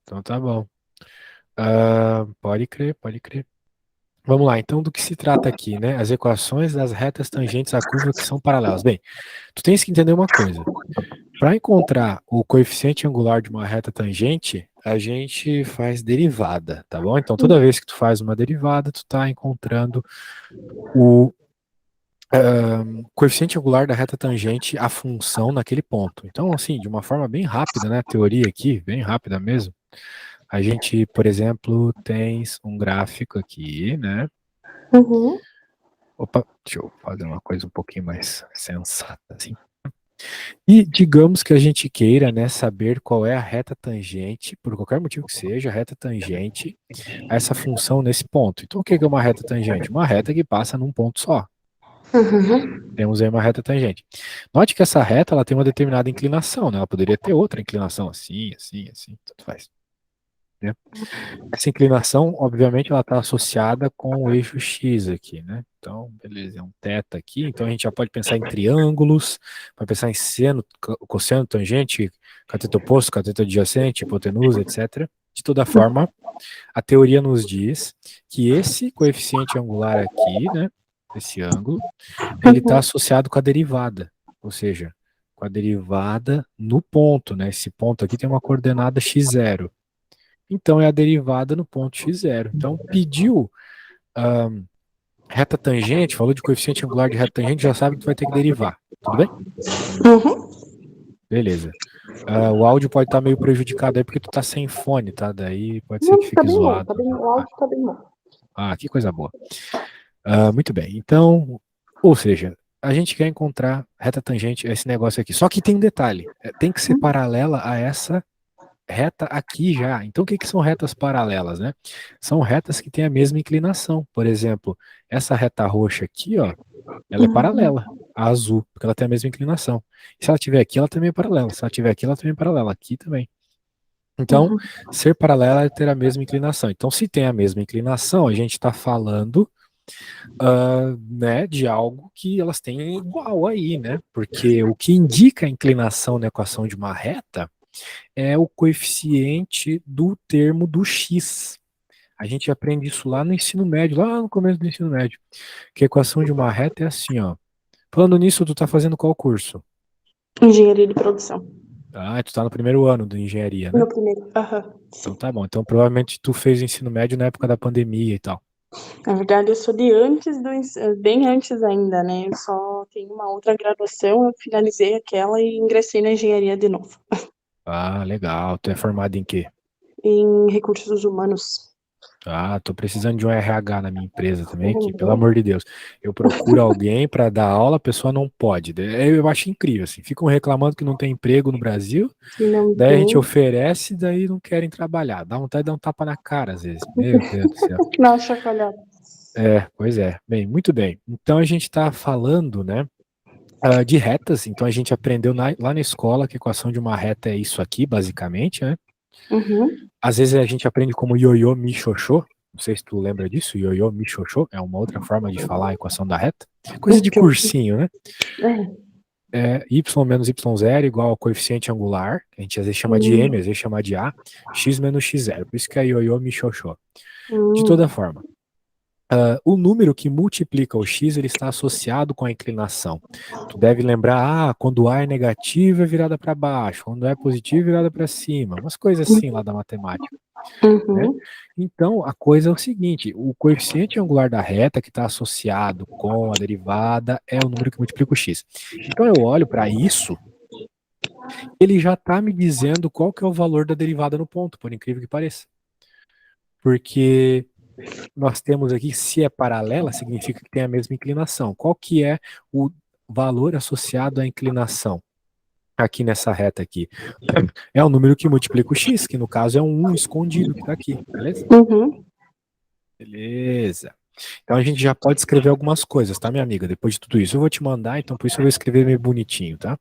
Então tá bom. Pode crer, pode crer. Vamos lá, então do que se trata aqui, né? As equações das retas tangentes à curva que são paralelas. Bem, tu tens que entender uma coisa. Para encontrar o coeficiente angular de uma reta tangente, a gente faz derivada, tá bom? Então toda vez que tu faz uma derivada, tu tá encontrando o coeficiente angular da reta tangente à função naquele ponto. Então, assim, de uma forma bem rápida, né? Teoria aqui, bem rápida mesmo. A gente, por exemplo, tem um gráfico aqui, né? Uhum. Opa, deixa eu fazer uma coisa um pouquinho mais sensata, assim. E digamos que a gente queira, né, saber qual é a reta tangente, por qualquer motivo que seja, a reta tangente a essa função nesse ponto. Então, o que é uma reta tangente? Uma reta que passa num ponto só. Uhum. Temos aí uma reta tangente. Note que essa reta ela tem uma determinada inclinação, né? Ela poderia ter outra inclinação, assim, assim, assim, tanto faz. Né? Essa inclinação, obviamente, ela está associada com o eixo X aqui, né? Então, beleza, é um θ aqui. Então, a gente já pode pensar em triângulos, pode pensar em seno, cosseno, tangente, cateto oposto, cateto adjacente, hipotenusa, etc. De toda forma, a teoria nos diz que esse coeficiente angular aqui, né, esse ângulo, ele está associado com a derivada, ou seja, com a derivada no ponto, né? Esse ponto aqui tem uma coordenada x0. Então é a derivada no ponto x0. Então pediu reta tangente, falou de coeficiente angular de reta tangente, já sabe que tu vai ter que derivar. Tudo bem? Uhum. Beleza. O áudio pode estar meio prejudicado aí porque tu tá sem fone, tá? Daí pode ser que Não, tá fique bem bom, zoado. tá bem, o áudio tá bem bom. Que coisa boa. Muito bem. Então, ou seja, a gente quer encontrar reta tangente a esse negócio aqui. Só que tem um detalhe. Tem que ser paralela a essa reta aqui já. Então, o que são retas paralelas, né? São retas que têm a mesma inclinação. Por exemplo, essa reta roxa aqui, ó, ela é paralela à azul, porque ela tem a mesma inclinação. E se ela tiver aqui, ela também é paralela. Se ela tiver aqui, ela também é paralela. Aqui também. Então, Uhum. ser paralela é ter a mesma inclinação. Então, se tem a mesma inclinação, a gente está falando né, de algo que elas têm igual aí, né? Porque o que indica a inclinação na equação de uma reta é o coeficiente do termo do x. A gente aprende isso lá no ensino médio, lá no começo do ensino médio. Que a equação de uma reta é assim, ó. Falando nisso, tu tá fazendo qual curso? Engenharia de produção. Tu tá no primeiro ano de engenharia, né? No primeiro. Aham, Então sim. tá bom. Então provavelmente tu fez o ensino médio na época da pandemia e tal. Na verdade, eu sou de antes bem antes ainda, né? Eu só tenho uma outra graduação, eu finalizei aquela e ingressei na engenharia de novo. Legal. Tu é formado em quê? Em recursos humanos. Tô precisando de um RH na minha empresa também, que, pelo Uhum. amor de Deus, eu procuro alguém para dar aula, a pessoa não pode. Eu acho incrível, assim, ficam reclamando que não tem emprego no Brasil, Se não daí a gente tem, oferece, daí não querem trabalhar. Dá vontade de dar um tapa na cara às vezes. Meu Deus do céu. não chacoalhada. Pois é. Bem, muito bem. Então a gente está falando, né, de retas. Então a gente aprendeu lá na escola que a equação de uma reta é isso aqui, basicamente, né? Uhum. Às vezes a gente aprende como ioiô, mi, xoxô. Não sei se tu lembra disso, ioiô, mi, xoxô. É uma outra forma de falar a equação da reta. Coisa de cursinho, né? É. Y menos y0 igual ao coeficiente angular, que a gente às vezes chama de M, às vezes chama de A, x menos x0. Por isso que é ioiô, mi, xoxô. De toda Hum. forma, o número que multiplica o x ele está associado com a inclinação. Tu deve lembrar, quando A é negativo é virada para baixo, quando A é positivo é virada para cima, umas coisas assim lá da matemática. Né? Uhum. Então, a coisa é o seguinte: o coeficiente angular da reta que está associado com a derivada é o número que multiplica o x. Então, eu olho para isso, ele já está me dizendo qual que é o valor da derivada no ponto, por incrível que pareça. Porque nós temos aqui, se é paralela, significa que tem a mesma inclinação. Qual que é o valor associado à inclinação? Aqui nessa reta aqui. É o número que multiplica o x, que no caso é um 1 escondido que está aqui, beleza? Uhum. Beleza. Então a gente já pode escrever algumas coisas, tá, minha amiga? Depois de tudo isso, eu vou te mandar, então por isso eu vou escrever meio bonitinho, tá?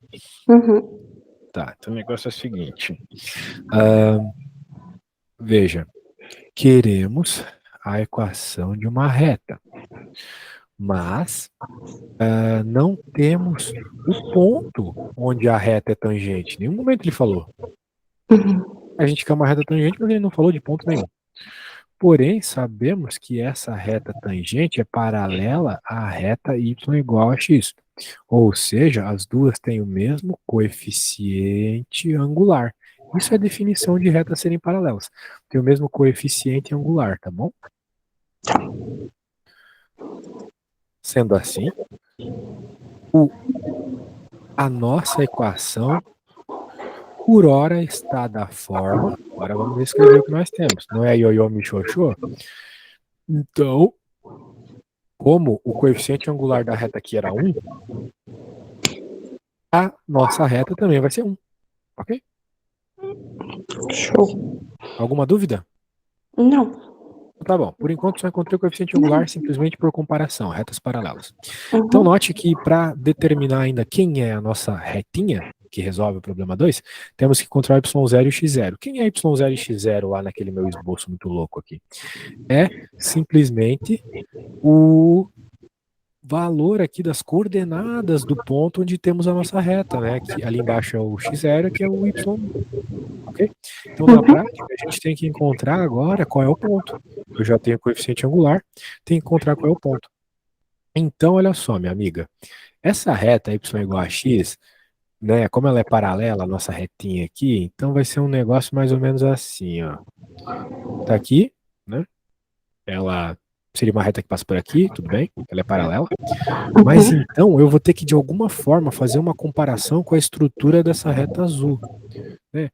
Uhum. Tá, então o negócio é o seguinte. Ah, veja, queremos a equação de uma reta, mas não temos o ponto onde a reta é tangente. Em nenhum momento ele falou. Uhum. A gente quer uma reta tangente, mas ele não falou de ponto nenhum. Porém, sabemos que essa reta tangente é paralela à reta y igual a x. Ou seja, as duas têm o mesmo coeficiente angular. Isso é definição de retas serem paralelas. Tem o mesmo coeficiente angular, tá bom? Sendo assim, a nossa equação, por hora, está da forma. Agora vamos escrever o que nós temos. Não é ioiô michôchô? Então, como o coeficiente angular da reta aqui era 1, a nossa reta também vai ser 1. Ok? Show. Alguma dúvida? Não. Tá bom. Por enquanto, só encontrei o coeficiente angular simplesmente por comparação, retas paralelas. Uhum. Então, note que para determinar ainda quem é a nossa retinha, que resolve o problema 2, temos que encontrar o y0 e o x0. Quem é y0 e x0 lá naquele meu esboço muito louco aqui? É simplesmente o valor aqui das coordenadas do ponto onde temos a nossa reta, né? Que ali embaixo é o x0, que é o y1. Ok? Então, na prática, a gente tem que encontrar agora qual é o ponto. Eu já tenho o coeficiente angular, tem que encontrar qual é o ponto. Então, olha só, minha amiga. Essa reta y igual a x, né? Como ela é paralela à nossa retinha aqui, então vai ser um negócio mais ou menos assim, ó. Tá aqui, né? Ela seria uma reta que passa por aqui, tudo bem? Ela é paralela. Mas então eu vou ter que, de alguma forma, fazer uma comparação com a estrutura dessa reta azul, né?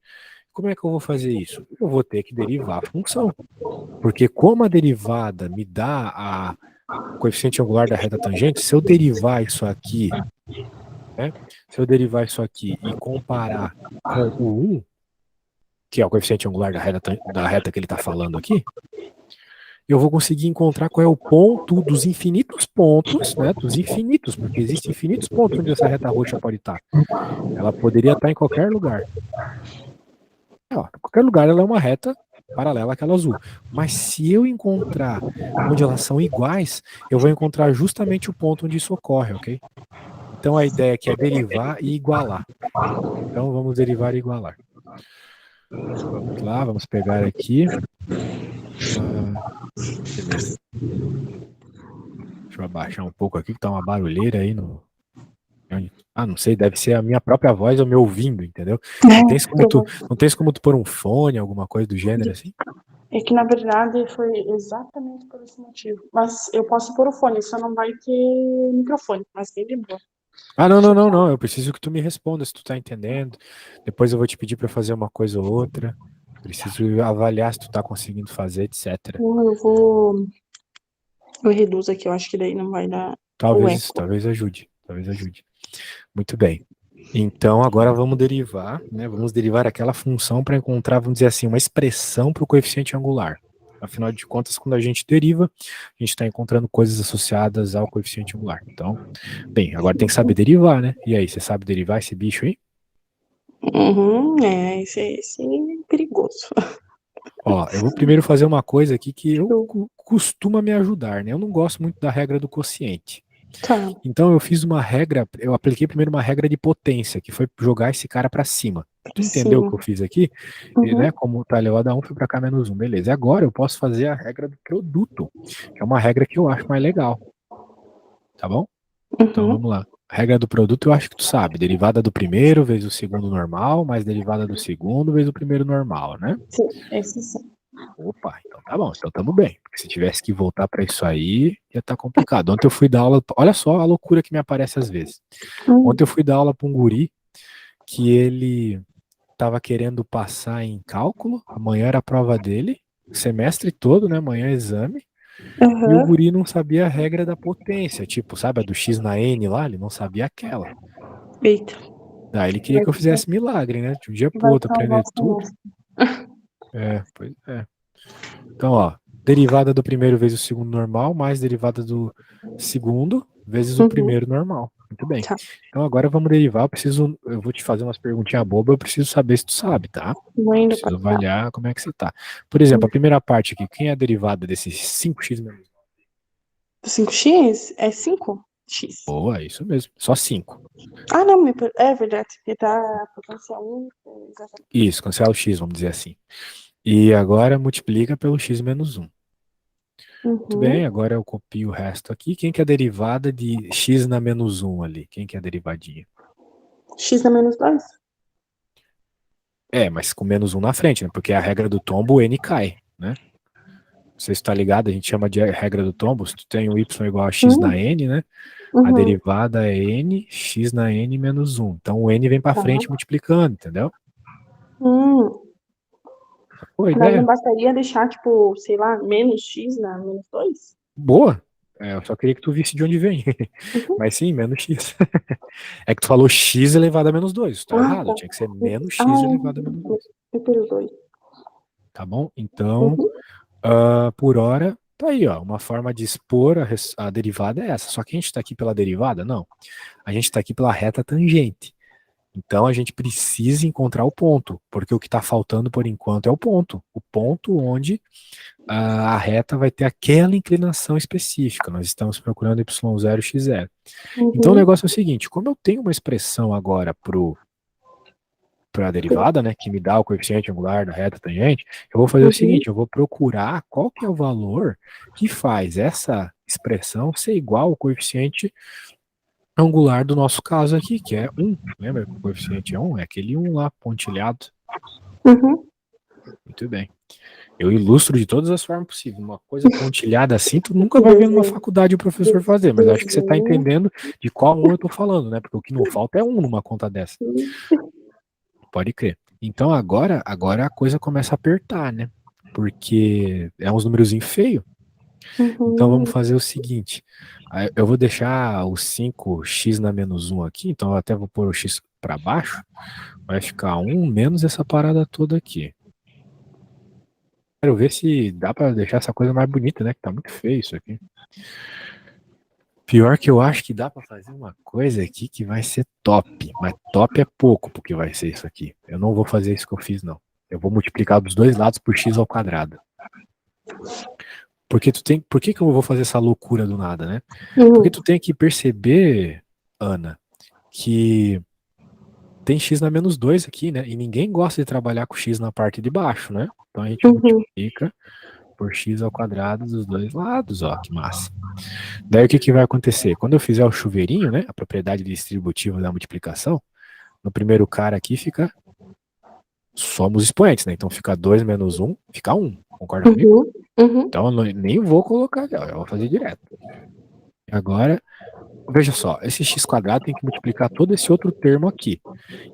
Como é que eu vou fazer isso? Eu vou ter que derivar a função. Porque como a derivada me dá o coeficiente angular da reta tangente, se eu derivar isso aqui, né? Se eu derivar isso aqui e comparar com o 1, que é o coeficiente angular da reta que ele está falando aqui, eu vou conseguir encontrar qual é o ponto dos infinitos pontos, né? Dos infinitos, porque existem infinitos pontos onde essa reta roxa pode estar. Ela poderia estar em qualquer lugar. Em qualquer lugar ela é uma reta paralela àquela azul. Mas se eu encontrar onde elas são iguais, eu vou encontrar justamente o ponto onde isso ocorre, ok? Então a ideia aqui é derivar e igualar. Então vamos derivar e igualar. Vamos lá, vamos pegar aqui. Beleza. Deixa eu abaixar um pouco aqui, que tá uma barulheira aí no. Não sei, deve ser a minha própria voz eu me ouvindo, entendeu? Não tens como tu pôr um fone, alguma coisa do gênero assim? É que, na verdade, foi exatamente por esse motivo. Mas eu posso pôr o fone, só não vai ter microfone, mas bem de boa. Não. Eu preciso que tu me responda se tu tá entendendo. Depois eu vou te pedir para fazer uma coisa ou outra. Preciso avaliar se tu tá conseguindo fazer, etc. Eu reduzo aqui, eu acho que daí não vai dar o eco. Talvez ajude. Muito bem. Então agora vamos derivar, né? Vamos derivar aquela função para encontrar, vamos dizer assim, uma expressão para o coeficiente angular. Afinal de contas, quando a gente deriva, a gente está encontrando coisas associadas ao coeficiente angular. Então, bem, agora tem que saber derivar, né? E aí, você sabe derivar esse bicho aí? Esse é perigoso. Ó, eu vou primeiro fazer uma coisa aqui que costuma me ajudar, né? Eu não gosto muito da regra do quociente. Tá. Então eu apliquei primeiro uma regra de potência, que foi jogar esse cara para cima. Tu entendeu o que eu fiz aqui? E, né, como tá elevado a 1, foi para cá menos 1, beleza. E agora eu posso fazer a regra do produto, que é uma regra que eu acho mais legal. Tá bom? Então vamos lá. A regra do produto eu acho que tu sabe. Derivada do primeiro vezes o segundo normal, mais derivada do segundo vezes o primeiro normal, né? Sim, esse sim. Opa, então tá bom, então tamo bem. Porque se tivesse que voltar para isso aí, ia tá complicado. Ontem eu fui dar aula, olha só a loucura que me aparece às vezes. Ontem eu fui dar aula para um guri que ele tava querendo passar em cálculo, amanhã era a prova dele, o semestre todo, né, amanhã é exame, e o guri não sabia a regra da potência, tipo, sabe, a do x na n lá, ele não sabia aquela. Eita. Daí ele queria que eu fizesse milagre, né, de um dia pro outro aprender tudo. Pois é. Então, ó, derivada do primeiro vezes o segundo normal, mais derivada do segundo vezes o primeiro normal. Muito bem. Tá. Então agora vamos derivar. Eu vou te fazer umas perguntinhas bobas, eu preciso saber se tu sabe, tá? Preciso avaliar como é que você tá. Por exemplo, a primeira parte aqui, quem é a derivada desse 5x menos 9? 5x é 5? X. Boa, isso mesmo. Só 5. Ah, não, é verdade. Porque tá potência 1. Exatamente. Isso, cancela o x, vamos dizer assim. E agora multiplica pelo x menos 1. Muito bem, Uhum. agora eu copio o resto aqui. Quem que é a derivada de x na menos 1 ali? Quem que é a derivadinha? X na menos 2? É, mas com menos 1 na frente, né? Porque a regra do tombo, o n cai, né? Você está ligado? A gente chama de regra do tombo. Se tu tem o y igual a x na n, né? A Uhum. derivada é n, x na n menos 1. Então o n vem para Tá. frente multiplicando, entendeu? Hum. Boa Daí não ideia. bastaria deixar, tipo, sei lá, menos X na menos 2? Boa. É, eu só queria que tu visse de onde vem. Uhum. Mas sim, menos x. É que tu falou x elevado a menos 2. Isso tá Ah, errado. tá. Tinha que ser menos x elevado a Ah, menos 2. me perdoe. Tá bom? Então, Uhum. por hora, tá aí, ó. Uma forma de expor a derivada é essa. Só que a gente está aqui pela derivada? Não. A gente está aqui pela reta tangente. Então a gente precisa encontrar o ponto, porque o que está faltando por enquanto é o ponto. O ponto onde a reta vai ter aquela inclinação específica. Nós estamos procurando y0, x0. Então o Uhum. negócio é o seguinte: como eu tenho uma expressão agora para a derivada, né, que me dá o coeficiente angular da reta tangente, eu vou fazer o Uhum. seguinte: eu vou procurar qual que é o valor que faz essa expressão ser igual ao coeficiente angular do nosso caso aqui, que é 1. Lembra que o coeficiente é 1? É aquele 1 lá, pontilhado. Uhum. Muito bem. Eu ilustro de todas as formas possíveis. Uma coisa pontilhada assim, tu nunca vai ver numa Desenho. faculdade o professor fazer, mas acho que você está Desenho. entendendo de qual 1 eu estou falando, né? Porque o que não falta é 1 numa conta dessa. Pode crer. Então agora a coisa começa a apertar, né? Porque é uns númerozinhos feios. Então vamos Uhum. fazer o seguinte. Eu vou deixar o 5x na menos 1 aqui, então eu até vou pôr o x para baixo. Vai ficar 1 menos essa parada toda aqui. Quero ver se dá para deixar essa coisa mais bonita, né? Que tá muito feio isso aqui. Pior que eu acho que dá para fazer uma coisa aqui que vai ser top. Mas top é pouco porque vai ser isso aqui. Eu não vou fazer isso que eu fiz, não. Eu vou multiplicar dos dois lados por x ao quadrado. Porque tu tem. Por que eu vou fazer essa loucura do nada, né? Porque Uhum. tu tem que perceber, Ana, que tem x na menos 2 aqui, né? E ninguém gosta de trabalhar com x na parte de baixo, né? Então a gente Uhum. multiplica por x ao quadrado dos dois lados, ó, que massa. Daí o que vai acontecer? Quando eu fizer o chuveirinho, né, a propriedade distributiva da multiplicação, no primeiro cara aqui fica somos expoentes, né? Então fica 2 menos 1, fica 1. Concorda comigo? Uhum. Uhum. Então eu nem vou colocar, eu vou fazer direto. Agora, veja só, esse x quadrado tem que multiplicar todo esse outro termo aqui.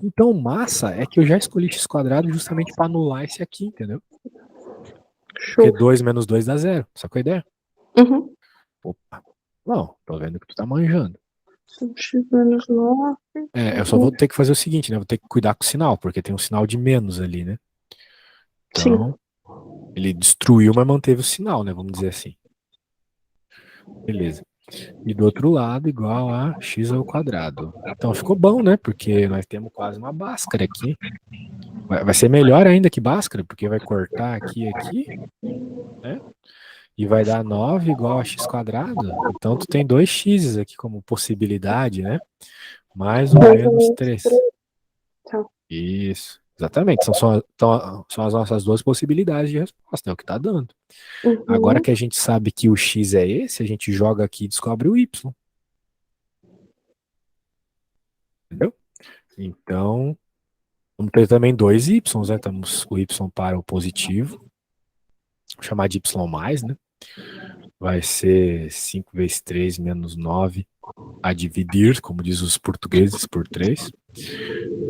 Então, massa é que eu já escolhi x quadrado justamente para anular esse aqui, entendeu? Porque Show. 2 menos 2 dá zero. Sacou a ideia? Uhum. Opa. Não, tô vendo que tu tá manjando. X menos 9. Eu só vou ter que fazer o seguinte, né? Vou ter que cuidar com o sinal, porque tem um sinal de menos ali, né? Sim. Então, ele destruiu, mas manteve o sinal, né? Vamos dizer assim. Beleza. E do outro lado, igual a x ao quadrado. Então, ficou bom, né? Porque nós temos quase uma Bhaskara aqui. Vai ser melhor ainda que Bhaskara, porque vai cortar aqui, né? E vai dar 9 igual a x quadrado. Então, tu tem dois x's aqui como possibilidade, né? Mais um 2 menos menos 3. 3. Tá. Isso. Exatamente. São as nossas duas possibilidades de resposta. É o que tá dando. Agora Uhum. que a gente sabe que o x é esse, a gente joga aqui e descobre o y. Entendeu? Então, vamos ter também dois y, né? Temos o y para o positivo. Vou chamar de y mais, né? Vai ser 5 vezes 3 menos 9 a dividir, como diz os portugueses, por 3.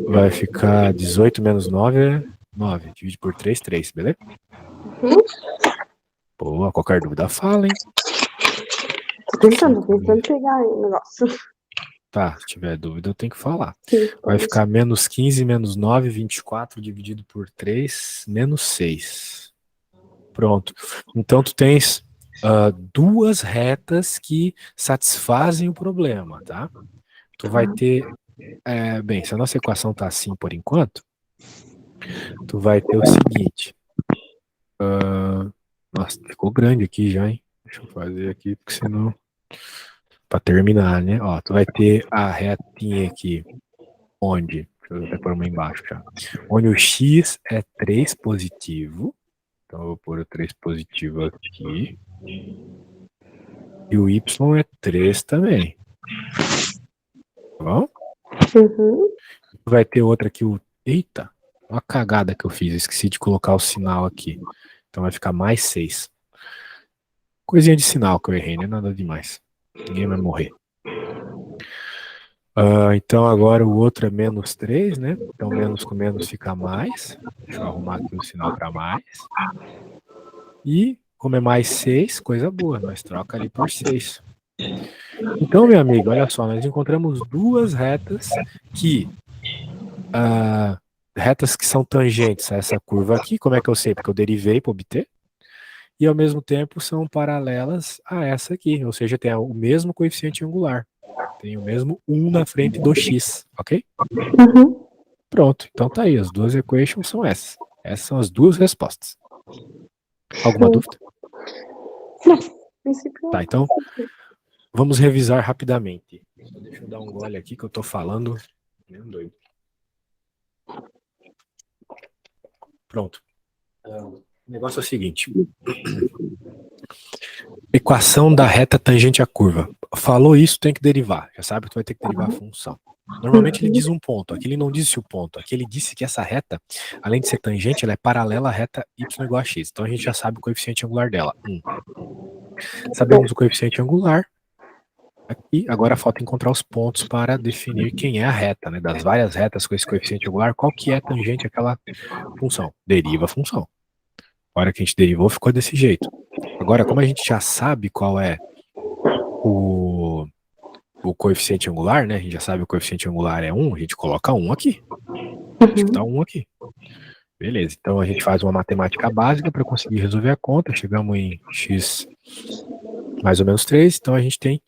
Vai ficar 18 menos 9 é 9. Divide por 3, 3, beleza? Uhum. Boa, qualquer dúvida fala, hein? Tô 5 tentando vezes. pegar o negócio. Tá, se tiver dúvida eu tenho que falar. Sim, Vai pode ser. ficar menos 15 menos 9, 24 dividido por 3, menos 6. Pronto. Então tu tens duas retas que satisfazem o problema, tá? Tu vai Tá. ter, bem, se a nossa equação tá assim por enquanto, tu vai ter o seguinte. Nossa, ficou grande aqui já, hein? Deixa eu fazer aqui, porque senão. Para terminar, né? Ó, tu vai ter a retinha aqui, onde, deixa eu até pôr uma embaixo já, onde o x é 3 positivo, então eu vou pôr o 3 positivo aqui, e o y é 3 também, tá bom? Uhum. Vai ter outra aqui, eita, olha a cagada que eu fiz, esqueci de colocar o sinal aqui, então vai ficar mais 6. Coisinha de sinal que eu errei, né? Nada demais. Ninguém vai morrer. Então agora o outro é menos 3, né? Então menos com menos fica mais. Deixa eu arrumar aqui o sinal para mais. E como é mais 6, coisa boa, nós troca ali por 6. Então, meu amigo, olha só, nós encontramos duas retas retas que são tangentes a essa curva aqui. Como é que eu sei? Porque eu derivei para obter. E ao mesmo tempo são paralelas a essa aqui, ou seja, tem o mesmo coeficiente angular. Tem o mesmo 1 na frente do x, ok? Uhum. Pronto, então tá aí, as duas equations são essas. Essas são as duas respostas. Alguma Show. dúvida? Não, a princípio. Tá, então vamos revisar rapidamente. Só deixa eu dar um gole aqui que eu tô falando. Nem doido. Pronto. O negócio é o seguinte. Equação da reta tangente à curva. Falou isso, tem que derivar. Já sabe que tu vai ter que derivar a função. Normalmente ele diz um ponto. Aqui ele não disse o ponto. Aqui ele disse que essa reta, além de ser tangente, ela é paralela à reta y igual a x. Então a gente já sabe o coeficiente angular dela. 1. Sabemos o coeficiente angular. Aqui, agora falta encontrar os pontos para definir quem é a reta, né? Das várias retas com esse coeficiente angular, qual que é tangente àquela função? Deriva a função. A hora que a gente derivou, ficou desse jeito. Agora, como a gente já sabe qual é o coeficiente angular, né? A gente já sabe o coeficiente angular é 1, a gente coloca 1 aqui. Acho que tá 1 aqui. Beleza, então a gente faz uma matemática básica para conseguir resolver a conta. Chegamos em x mais ou menos 3, então a gente tem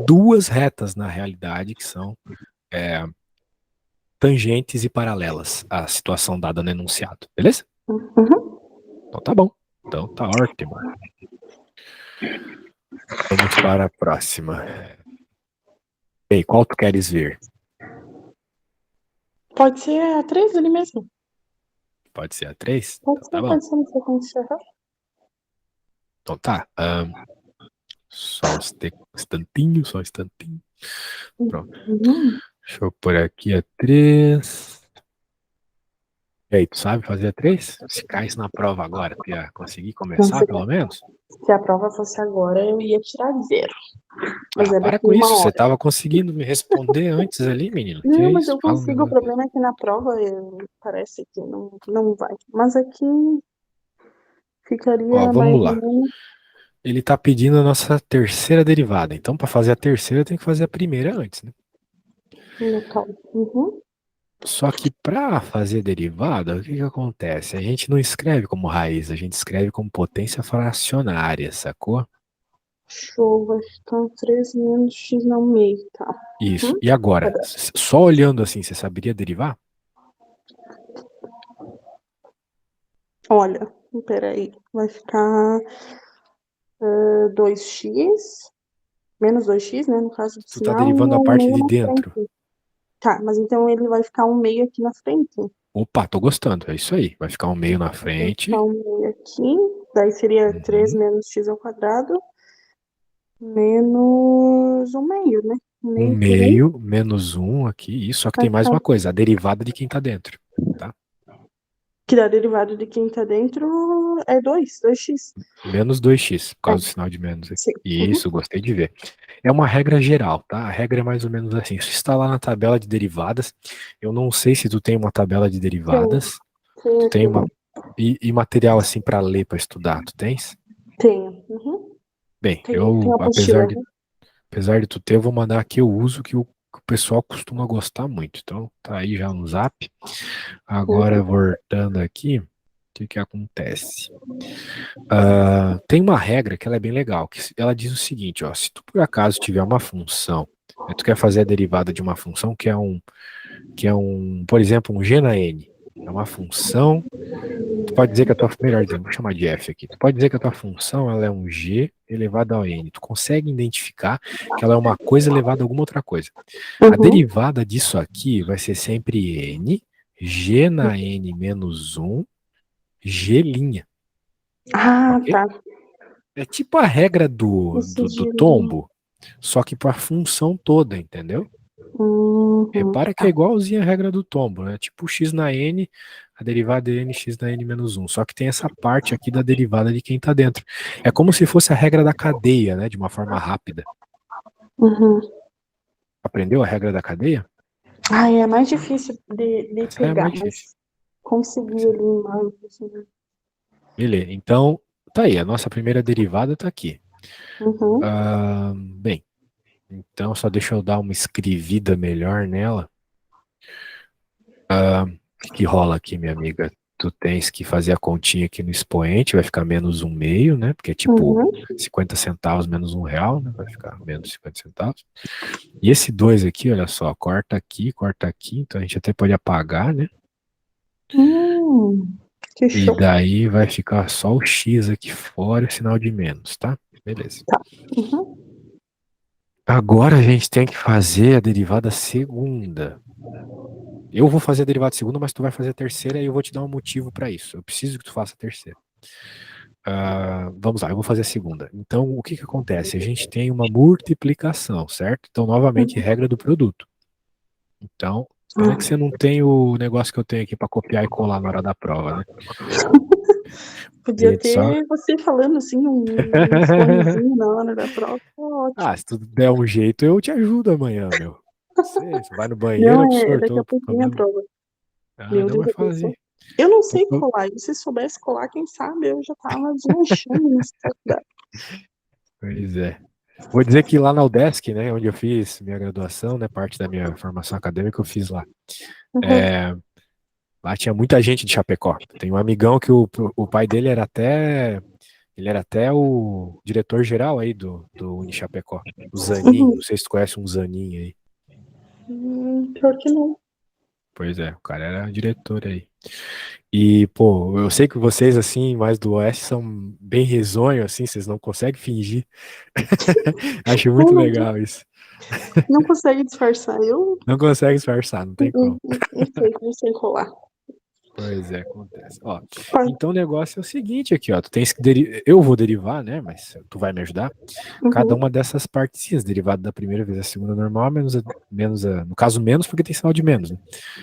duas retas na realidade que são tangentes e paralelas à situação dada no enunciado, beleza? Uhum. Então tá bom, então tá ótimo. Vamos para a próxima. Ei, qual tu queres ver? Pode ser a 3 ali mesmo. Pode ser a 3? Pode Então ser, tá bom. pode ser na sequência. Então tá. Só um instantinho, só um instantinho. Pronto. Uhum. Deixa eu pôr aqui a 3. E aí, tu sabe fazer a 3? Se caísse na prova agora, tu ia conseguir começar, pelo menos? Se a prova fosse agora, eu ia tirar 0. Mas é Para daqui com isso, uma você hora. tava conseguindo me responder antes ali, menino. Que é Não, mas isso? eu Fala um consigo. O negócio desse. problema é que na prova parece que não vai. Mas aqui Ó, ficaria mais vamos ou lá. menos Ele tá pedindo a nossa terceira derivada. Então, para fazer a terceira, tem que fazer a primeira antes, né? no local. Uhum. Só que para fazer derivada, o que que acontece? A gente não escreve como raiz, a gente escreve como potência fracionária, sacou? Show, vai ficar 3 menos x ao meio, tá? Isso. Uhum. E agora, só olhando assim, você saberia derivar? Olha, peraí. Vai ficar 2x, menos 2x, né? No caso do Tu tá sinal, e derivando a um parte meio de na dentro. frente. Tá, mas então ele vai ficar um meio aqui na frente. Opa, tô gostando. É isso aí. Vai ficar um meio na Vai ficar frente. um meio aqui. Daí seria 3 Uhum. menos x ao quadrado, menos um meio, né? Um Um meio por 1 meio menos um aqui. Isso, só que vai tem mais ficar. uma coisa. A derivada de quem tá dentro. Tá? Que dá derivada de quem tá dentro é 2x. Menos 2x, por É, causa do sinal de menos aqui. sim. Uhum. Isso, gostei de ver. É uma regra geral, tá? A regra é mais ou menos assim. Se está lá na tabela de derivadas, eu não sei se tu tem uma tabela de Tem, derivadas, tem tu tem aqui. uma e material assim para ler, para estudar, tu tens? Tenho. Uhum. Bem, Tem eu apostila. Né? apesar de tu ter, eu vou mandar aqui o uso que o pessoal costuma gostar muito. Então, tá aí já no Zap. Agora Uhum. voltando aqui, o que que acontece? Tem uma regra que ela é bem legal, que ela diz o seguinte, ó, se tu por acaso tiver uma função, né, tu quer fazer a derivada de uma função que é um, por exemplo, um g na n, é uma função, tu pode dizer que a tua, melhor dizendo, vou chamar de f aqui, tu pode dizer que a tua função ela é um g elevado ao n. Tu consegue identificar que ela é uma coisa elevada a alguma outra coisa. A Uhum. derivada disso aqui vai ser sempre n, g na n menos 1, g'. Ah, Ok? tá. É tipo a regra do, Esse do, do girinho. tombo, só que para a função toda, entendeu? Uhum. Repara que é Tá. igualzinho a regra do tombo, né? Tipo x na n, a derivada é n, x na n menos 1. Só que tem essa parte aqui da derivada de quem tá dentro. É como se fosse a regra da cadeia, né? De uma forma rápida. Uhum. Aprendeu a regra da cadeia? Ah, é mais difícil de Essa é pegar, mais difícil. mas consegui ali mais. Assim. Beleza, então tá aí, a nossa primeira derivada tá aqui. Uhum. Bem, então só deixa eu dar uma escrevida melhor nela. O que rola aqui, minha amiga? Tu tens que fazer a continha aqui no expoente, vai ficar menos 1,5, né? Porque é tipo Uhum. 50 centavos menos R$ 1, né? Vai ficar menos 50 centavos. E esse 2 aqui, olha só, corta aqui, então a gente até pode apagar, né? Hum, que E show. daí vai ficar só o X aqui fora, o sinal de menos, tá? Beleza. Uhum. Agora a gente tem que fazer a derivada segunda. Eu vou fazer a derivada segunda, mas tu vai fazer a terceira e eu vou te dar um motivo para isso. Eu preciso que tu faça a terceira. Vamos lá, eu vou fazer a segunda. Então, o que que acontece? A gente tem uma multiplicação, certo? Então, novamente, Uhum. regra do produto. Então, pena que Ah, você não tem o negócio que eu tenho aqui para copiar e colar na hora da prova, né? A podia gente só. ter você falando assim, um fonezinho na hora da prova. Ótimo. Se tu der um jeito, eu te ajudo amanhã, meu. Você vai no banheiro, Não, é professor, daqui a tô com pouquinho a problema. prova. Ah, Meu não, Deus, mas eu pensou. fazer. Eu não sei colar. E se soubesse colar, quem sabe eu já tava deslanchando nessa faculdade. Pois é. Vou dizer que lá na UDESC, né, onde eu fiz minha graduação, né, parte da minha formação acadêmica eu fiz lá. Uhum. É, lá tinha muita gente de Chapecó. Tem um amigão que o pai dele ele era até o diretor-geral aí do Unichapecó, o Zanin, Uhum. não sei se tu conhece um Zanin aí. Pior que não. Pois é, o cara era diretor aí. E, pô, eu sei que vocês, assim, mais do Oeste, são bem risonhos, assim, vocês não conseguem fingir. Acho Não, muito não, legal isso. não consegue disfarçar. Eu Não consegue disfarçar, não tem como. não sei colar. Pois é, acontece. Ó, Tá. então o negócio é o seguinte aqui, ó. Tu tens que eu vou derivar, né? Mas tu vai me ajudar. Cada Uhum. uma dessas partezinhas, derivada da primeira vez a segunda normal, no caso menos, porque tem sinal de menos, né?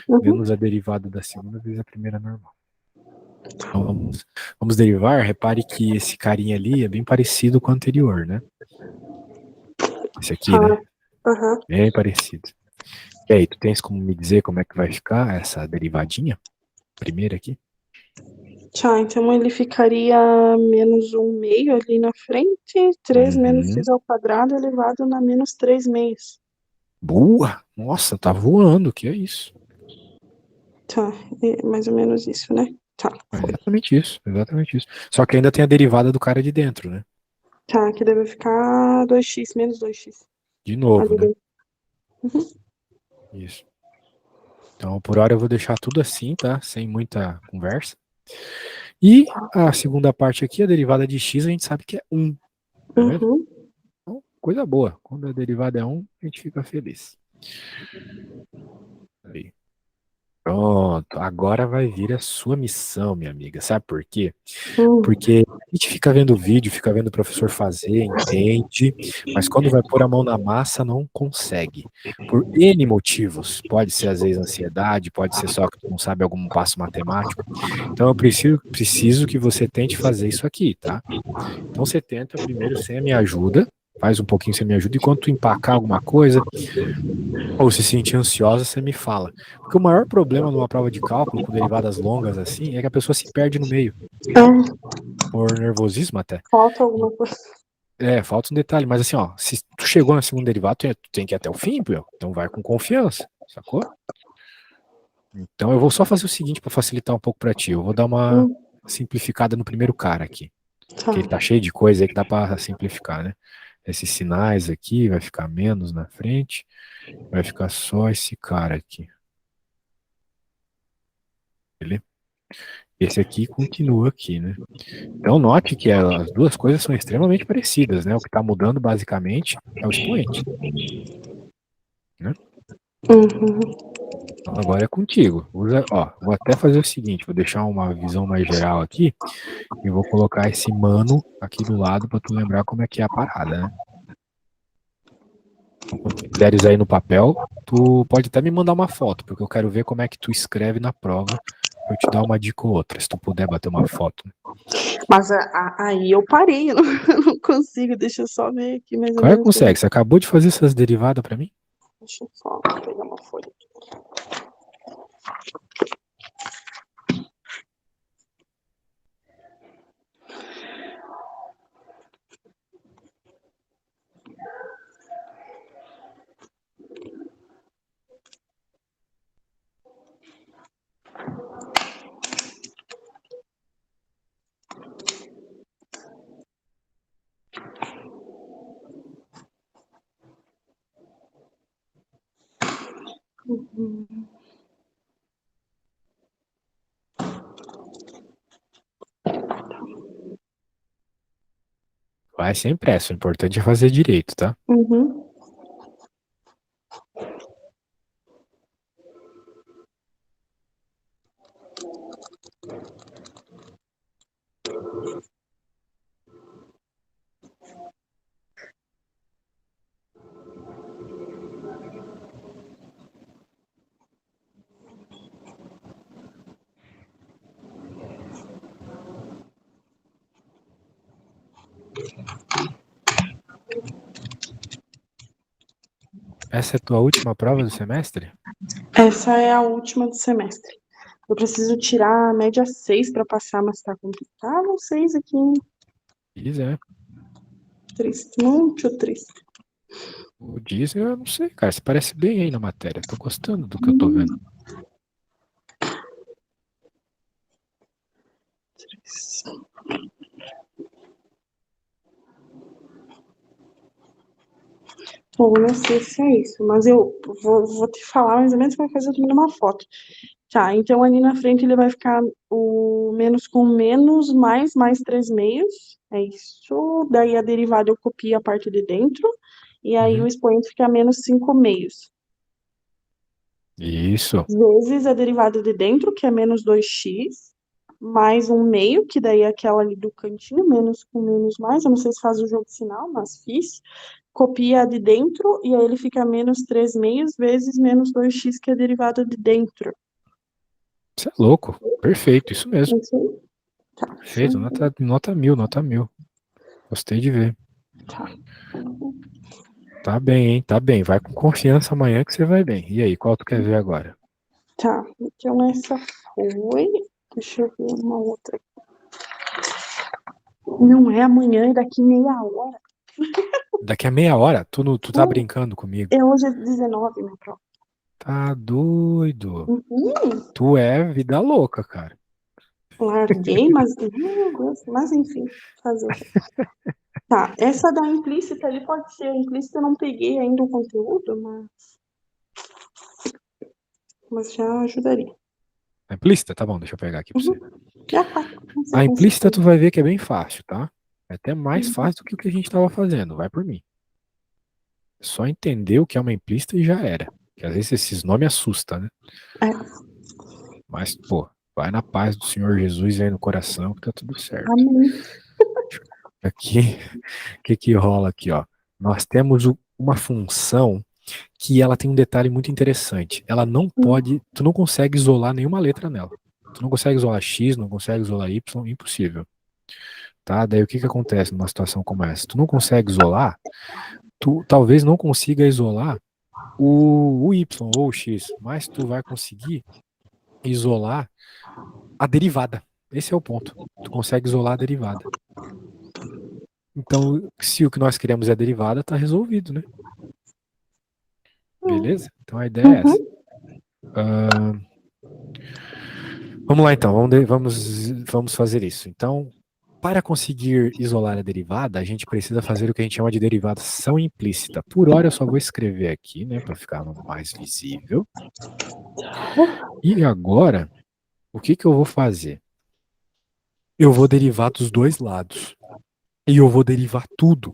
Uhum. Menos a derivada da segunda vez a primeira normal. Então vamos derivar. Repare que esse carinha ali é bem parecido com o anterior, né? Esse aqui, Tá. né? Aham. Bem parecido. E aí, tu tens como me dizer como é que vai ficar essa derivadinha? Primeira aqui? Tá, então ele ficaria menos um meio ali na frente, 3 menos Uhum. x ao quadrado elevado na menos 3 meios. Boa! Nossa, tá voando, que é isso? Tá, é mais ou menos isso, né? Tá, É foi. exatamente isso, exatamente isso. Só que ainda tem a derivada do cara de dentro, né? Tá, aqui deve ficar 2x menos 2x. De novo, Ali né? dentro. Uhum. Isso. Então, por hora eu vou deixar tudo assim, tá? Sem muita conversa. E a segunda parte aqui, a derivada de x, a gente sabe que é 1, tá vendo? Uhum. Então, coisa boa. Quando a derivada é 1, a gente fica feliz. Aí. Pronto, agora vai vir a sua missão, minha amiga. Sabe por quê? Hum. Porque a gente fica vendo vídeo, fica vendo o professor fazer, entende, mas quando vai pôr a mão na massa, não consegue. Por N motivos. Pode ser, às vezes, ansiedade, pode ser só que tu não sabe algum passo matemático. Então, eu preciso que você tente fazer isso aqui, tá? Então, você tenta primeiro sem a minha ajuda, faz um pouquinho sem a minha ajuda, e quando tu empacar alguma coisa, ou se sentir ansiosa, você me fala. Porque o maior problema numa prova de cálculo com derivadas longas assim é que a pessoa se perde no meio, Ah, por nervosismo até. falta alguma coisa. Falta um detalhe, mas assim, ó, se tu chegou na segunda derivada, tu tem que ir até o fim, pô. Então vai com confiança, sacou? Então eu vou só fazer o seguinte para facilitar um pouco para ti. Eu vou dar uma Hum. simplificada no primeiro cara aqui, Tá. que ele tá cheio de coisa aí que dá para simplificar, né? Esses sinais aqui vai ficar menos na frente, vai ficar só esse cara aqui, beleza? Esse aqui continua aqui, né? Então note que as duas coisas são extremamente parecidas, né? O que está mudando basicamente é o expoente, né? Uhum. Então agora é contigo. Vou até fazer o seguinte, vou deixar uma visão mais geral aqui e vou colocar esse mano aqui do lado para tu lembrar como é que é a parada, né? Então, quando tu fizeres aí no papel, tu pode até me mandar uma foto, porque eu quero ver como é que tu escreve na prova, pra eu te dar uma dica ou outra, se tu puder bater uma foto, né? Mas aí eu parei, eu não, eu não consigo. Deixa eu só ver aqui mais ou Claro que menos como. consegue. Você acabou de fazer essas derivadas para mim? Deixa eu só pegar uma folha. Uhum. Vai sem pressa. O importante é fazer direito, tá? Uhum. Essa é a tua última prova do semestre? Essa é a última do semestre. Eu preciso tirar a média 6 para passar, mas tá complicado. 6 aqui, Diz, é. triste, muito triste. O diz, eu não sei, cara. Você parece bem aí na matéria. Tô gostando do que eu tô vendo. Bom, não sei se é isso, mas eu vou te falar mais ou menos qualquer coisa, eu te mando uma foto. Tá, então ali na frente ele vai ficar o menos com menos, mais 3 meios. É isso. Daí a derivada eu copio a parte de dentro. E aí o Uhum. expoente fica menos 5 meios. Isso. Vezes a derivada de dentro, que é menos 2x, mais um meio, que daí é aquela ali do cantinho, menos com menos mais. Eu não sei se faz o jogo final, mas fiz. Copia a de dentro, e aí ele fica menos 3 meios vezes menos 2x, que é a derivada de dentro. Você é louco. Perfeito, isso mesmo. Isso aí. Tá, deixa Perfeito. eu... Nota mil, nota mil. Gostei de ver. Tá. Tá bem, hein? Tá bem. Vai com confiança amanhã que você vai bem. E aí, qual tu quer ver agora? Tá, então essa foi. Deixa eu ver uma outra. Não é amanhã, é daqui meia hora. Daqui a meia hora? Tu tá brincando comigo? É hoje é 19, minha prova. Tá doido. Uhum. Tu é vida louca, cara. Larguei, mas não gosto. Mas enfim, fazer o quê? Tá, essa da implícita ali pode ser. A implícita eu não peguei ainda o conteúdo, mas já ajudaria. A implícita? Tá bom, deixa eu pegar aqui pra Uhum. você. E a quatro, não sei A com implícita tu certeza. vai ver que é bem fácil, tá? É até mais Uhum. fácil do que o que a gente tava fazendo. Vai por mim. É só entender o que é uma implícita e já era. Que às vezes esses nomes assustam, né? É, Mas, pô, vai na paz do Senhor Jesus aí no coração que tá tudo certo. amém. Aqui, o que que rola aqui, ó? Nós temos uma função que ela tem um detalhe muito interessante. Ela não pode, tu não consegue isolar nenhuma letra nela. Tu não consegue isolar X, não consegue isolar Y, impossível. Tá? Daí o que que acontece numa situação como essa? Tu não consegue isolar, tu talvez não consiga isolar o Y ou o X, mas tu vai conseguir isolar a derivada. Esse é o ponto. Tu consegue isolar a derivada. Então, se o que nós queremos é a derivada, tá resolvido, né? Beleza? Então a ideia é essa. Uhum. Ah, vamos lá então, vamos fazer isso. Então, para conseguir isolar a derivada, a gente precisa fazer o que a gente chama de derivação implícita. Por hora eu só vou escrever aqui, né, para ficar mais visível. E agora, o que que eu vou fazer? eu vou derivar dos dois lados. E eu vou derivar tudo.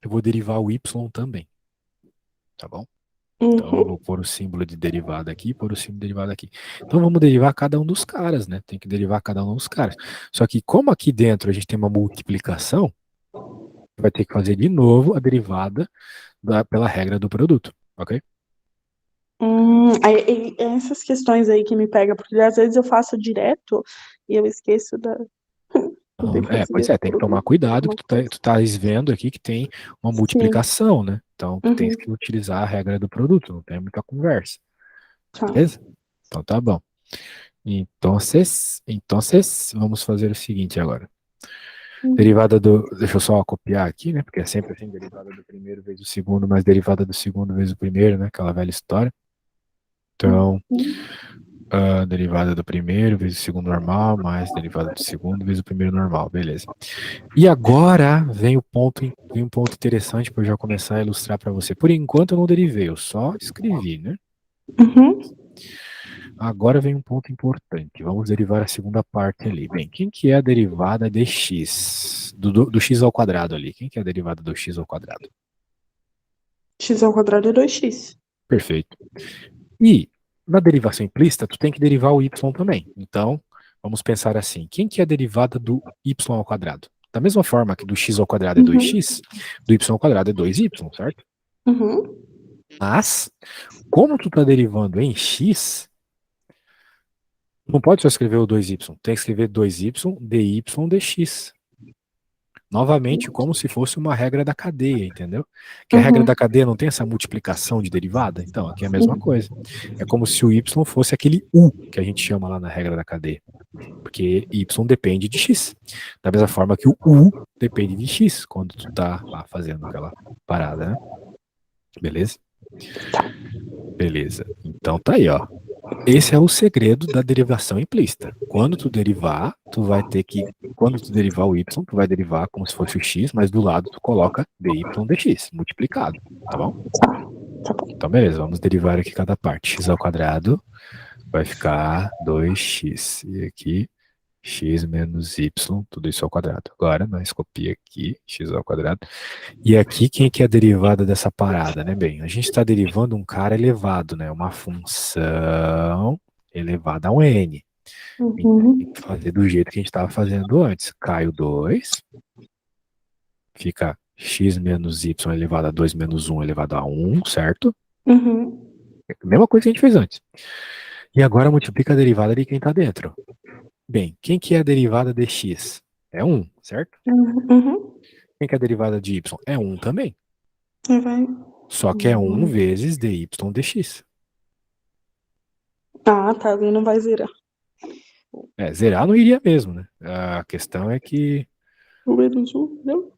Eu vou derivar o y também. Tá bom? Então eu vou Uhum. pôr o símbolo de derivada aqui, pôr o símbolo de derivada aqui. Então vamos derivar cada um dos caras, né? Tem que derivar cada um dos caras. Só que como aqui dentro a gente tem uma multiplicação, vai ter que fazer de novo a derivada pela regra do produto, ok? É essas questões aí que me pega, porque às vezes eu faço direto e eu esqueço da. Eu tenho que Pois fazer é, tem que por tomar cuidado que uma tu, coisa. tu estás vendo aqui que tem uma Sim. multiplicação, né? Então tu tens Uhum. que utilizar a regra do produto, não tem muita conversa, Tá. beleza? Então tá bom. Então, vamos fazer o seguinte agora. Uhum. Derivada do. Deixa eu só copiar aqui, né? Porque é sempre assim, derivada do primeiro vezes o segundo, mais derivada do segundo vezes o primeiro, né? Aquela velha história. Então, Uhum. derivada do primeiro vezes o segundo normal, mais derivada do segundo vezes o primeiro normal, beleza. E agora vem um ponto interessante para eu já começar a ilustrar para você. Por enquanto eu não derivei, eu só escrevi, né? Uhum. Agora vem um ponto importante. Vamos derivar a segunda parte ali. Bem, quem que é a derivada de x? Do x ao quadrado ali. Quem que é a derivada do x ao quadrado? X ao quadrado é 2x. Perfeito. E na derivação implícita, tu tem que derivar o y também. Então, vamos pensar assim. Quem que é a derivada do y ao quadrado? Da mesma forma que do x ao quadrado é Uhum. 2x, do y ao quadrado é 2y, certo? Uhum. Mas, como tu está derivando em x, não pode só escrever o 2y, tem que escrever 2y dy dx. Novamente, como se fosse uma regra da cadeia, entendeu? Que a regra Uhum. da cadeia não tem essa multiplicação de derivada? Então, aqui é a mesma coisa. É como se o y fosse aquele u que a gente chama lá na regra da cadeia. Porque y depende de x. Da mesma forma que o u depende de x quando tu tá lá fazendo aquela parada, né? Beleza? Beleza. Então tá aí, ó. Esse é o segredo da derivação implícita. Quando tu derivar, tu vai ter que, quando tu derivar o y, tu vai derivar como se fosse o x, mas do lado tu coloca dy dx, multiplicado, tá bom? Tá bom. Então beleza, vamos derivar aqui cada parte. X ao quadrado vai ficar 2x. E aqui, x menos y, tudo isso ao quadrado. Agora, nós copia aqui, x ao quadrado. E aqui, quem que é a derivada dessa parada, né? Bem, a gente está derivando um cara elevado, né? Uma função elevada a um n. Então, tem que Uhum. fazer do jeito que a gente estava fazendo antes. Cai o 2, fica x menos y elevado a 2 menos um elevado a um, certo? Uhum. É a mesma coisa que a gente fez antes. E agora multiplica a derivada de quem está dentro. Bem, quem que é a derivada de x? É um, certo? Uhum. Quem que é a derivada de y? É um também. Aí vai. Só que é um vezes dy dx. Ah, tá. Ele não vai zerar. Zerar não iria mesmo, né? A questão é que O menos um, não?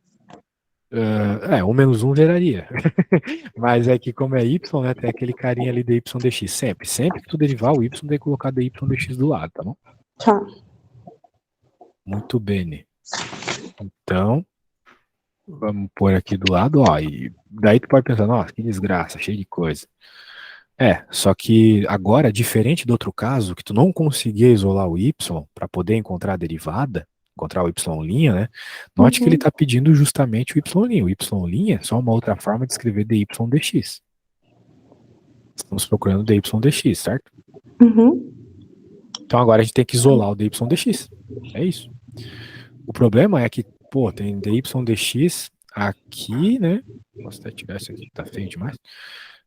1 menos um zeraria. Mas é que como é y, né, tem aquele carinha ali dy dx. Sempre. Sempre que tu derivar o y, tem que colocar dy dx do lado, tá bom? Tá. Muito bem. Então, vamos pôr aqui do lado, ó. E daí tu pode pensar, nossa, que desgraça, cheio de coisa. Só que agora, diferente do outro caso, que tu não conseguia isolar o y para poder encontrar a derivada, encontrar o y', né? Note que ele Uhum. está pedindo justamente o y'. O y' é só uma outra forma de escrever dy dx. Estamos procurando dy dx, certo? Uhum. Então agora a gente tem que isolar o dy dx. É isso. O problema é que, pô, tem dy dx aqui, né? Posso até tirar isso aqui, tá feio demais.